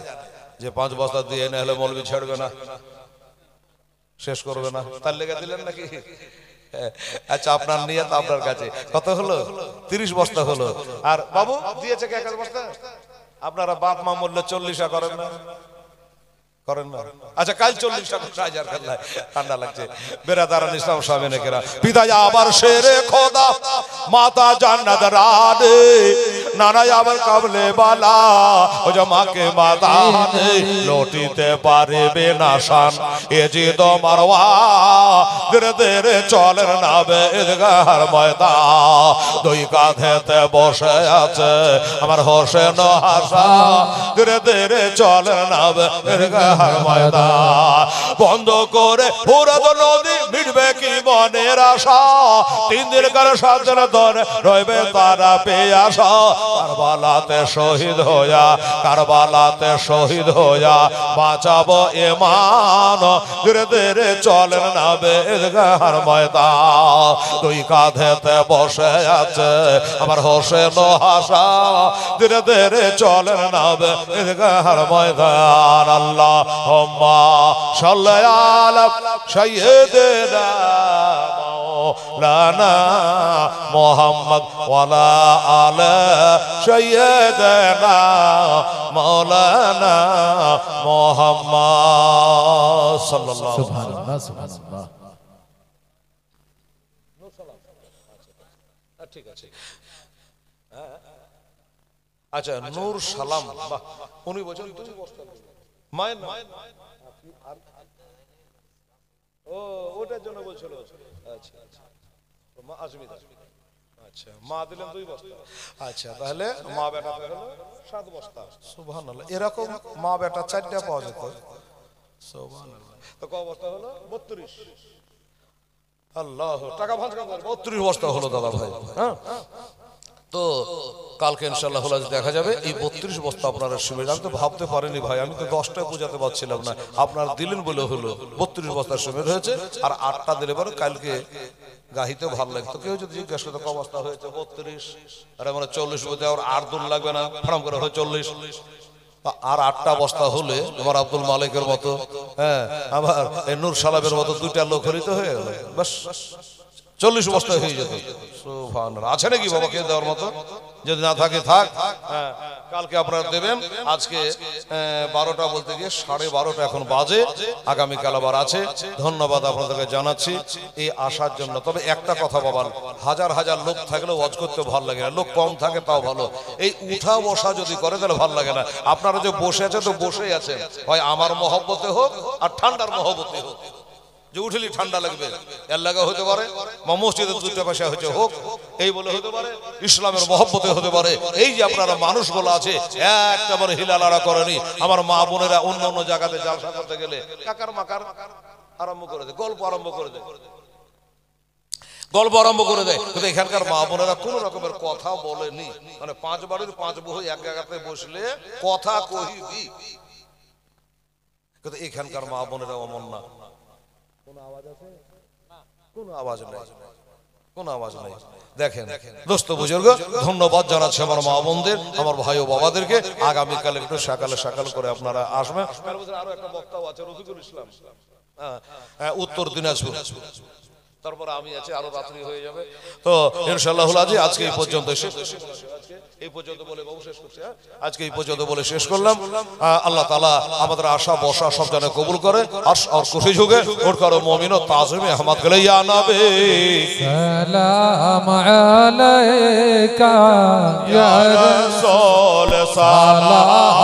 যে 5 বস্তা দিয়ে না হলে মৌলবি ছাড়বে না, শেষ করবে না, তার লেগে দিলেন নাকি? আচ্ছা আপনার নিয়ত আপনার কাছে। কত হলো? 30 বস্তা হলো। আর বাবু দিয়েছে কে 1 বস্তা? আপনারা বাপ মা মূল্য 40 করেন না? করেন না? আচ্ছা কাল 40 হাজার খেলায় ঠান্ডা লাগছে। বেরাদারান ইসলাম সাহেবেনে কেরা পিতা আবার শেরে খোদা, মাতা জান্নাত রানে, নানা আবার কাবলে বালা, ও যে মাকে মাতা লটিতে পারবে না শান, এ যে তোমার ওয়া ধীরে ধীরে চলেন নাবে ঈদগাহর ময়দান। 2 কাঁধেতে বসে আছে আমার হোসেন হাসা, ধীরে ধীরে চলেন নাবে ঈদগাহর ময়দান। বন্ধ করে ফুরাত নদী মিটবে কি মনের আশা, 3 দিন কার 7 দিন ধরে রইবে তারা পেয়াসা। কারবালাতে শহীদ হইয়া, কারবালাতে শহীদ হইয়া বাঁচাবো ঈমান, ধীরে ধীরে চলেন নাবে ঈদগাহর ময়দান। 2 কাঁধেতে বসে আছে আমার হোসেন হাসা, ধীরে ধীরে চলেন নাবে ঈদগাহর ময়দান। আল্লাহুম্মা সাল্লি আলা সাইয়্যিদিনা মাওলানা মুহাম্মদ ওয়া আলা আলি সাইয়্যিদিনা মাওলানা মুহাম্মদ সাল্লাল্লাহু আলাইহি সুবহানাল্লাহ সুবহানাল্লাহ। ঠিক আছে। আচ্ছা নূর সালাম, বাহ, উনি বলেন তুমি বস্তা মায়ের নাম। ও ওটার জন্য বলছিল। আচ্ছা আচ্ছা মা আজমিদা। আচ্ছা মা দিলেন 2 বস্তা। আচ্ছা তাহলে মা বেটা হলো 7 বস্তা। সুবহানাল্লাহ। এরকম মা বেটা 4টা পাওয়া যেত। সুবহানাল্লাহ। তো কত বস্তা হলো? 32। আল্লাহ, টাকা ভাঁজ করে 32 বস্তা হলো দাদা ভাই। হ্যাঁ তো কালকে ইনশাআল্লাহ হলো দেখা যাবে এই 32 বস্তা আপনারা সুবিধা। আমি তো ভাবতে পারিনি ভাই, আমি তো 10টায় বোঝাতে পারছিলাম না, আপনারা দিলেন বলে হলো 32 বস্তার সুবিধা হয়েছে। আর 8টা দিলে পরে কালকে গাহিতে ভালো লাগতো। কেউ যদি জিজ্ঞাসা করতো ক বস্তা হয়েছে 32, আর আমরা 40 বলতে আর 8 দিন লাগবে না, ফার্ম করে হয় 40। আর 8টা বস্তা হলে আমার আব্দুল মালিকের মতো, হ্যাঁ আমার নূর সালামের মতো 2টা লোক হলিত হয়ে গেল, বাস 40 বস্তা হয়ে যেত। সুবহানাল্লাহ। আছে নাকি বাবাকে দেওয়ার মতো? যদি না থাকে থাক, হ্যাঁ কালকে আপনারা দেবেন। আজকে 12টা বলতে গিয়ে 12:30 এখন বাজে। আগামীকাল আবার আছে। ধন্যবাদ আপনাদেরকে জানাচ্ছি এই আসার জন্য। তবে একটা কথা বাবা, হাজার হাজার লোক থাকলে ওয়াজ করতে ভালো লাগে না, লোক কম থাকে তাও ভালো। এই উঠা বসা যদি করে তাহলে ভালো লাগে না। আপনারা যে বসে আছে তো বসেই আছেন, হয় আমার মহব্বতে হোক আর ঠান্ডার মহব্বতে হোক। যে উঠলি ঠান্ডা লাগবে এর লাগা হতে পারে, মসজিদের 2টা পয়সা হয়েছে হোক এই বলে হতে পারে, ইসলামের মহব্বতে হতে পারে। এই যে আপনারা মানুষগুলো আছে একটাবারে হিলালাড়া করেনি। আমার মা বোনেরা অন্য অন্য জায়গাতে জালসা করতে গেলে কাকার মাকার আরম্ভ করে দেয়, গল্প আরম্ভ করে দেয়, গল্প আরম্ভ করে দেয়। কিন্তু এখানকার মা বোনেরা কোন রকমের কথা বলেনি। মানে 5 বাড়ির 5 বহু এক জায়গাতে বসলে কথা কহিবি, কিন্তু এখানকার মা বোনেরা অমন না। কোন আওয়াজ আছে? কোন আওয়াজ নেই। কোন আওয়াজ নাই। দেখেন দোস্ত বুজুর্গ, ধন্যবাদ জানাচ্ছি আমার মা বোনদের, আমার ভাই ও বাবাদেরকে। আগামীকাল একটু সকাল করে আপনারা আসবেন। আরো একটা বক্তাও আছে, রফিকুল ইসলাম, উত্তর দিনাজপুর। তারপর আমি আছি, আরো রাত্রি হয়ে যাবে। তো ইনশাআল্লাহ আজকে এই পর্যন্ত এই পর্যন্ত বলে বাবু শেষ করছি। আজকে এই পর্যন্ত বলে শেষ করলাম। আল্লাহ তাআলা আমাদের আশা বসা সব জানে কবুল করে। আর খুশি যুগে ওর করো মুমিন ও তাজিম আহমদ গলে ইয়া নবী সালাম আলাইকা ইয়া রাসূল সালাম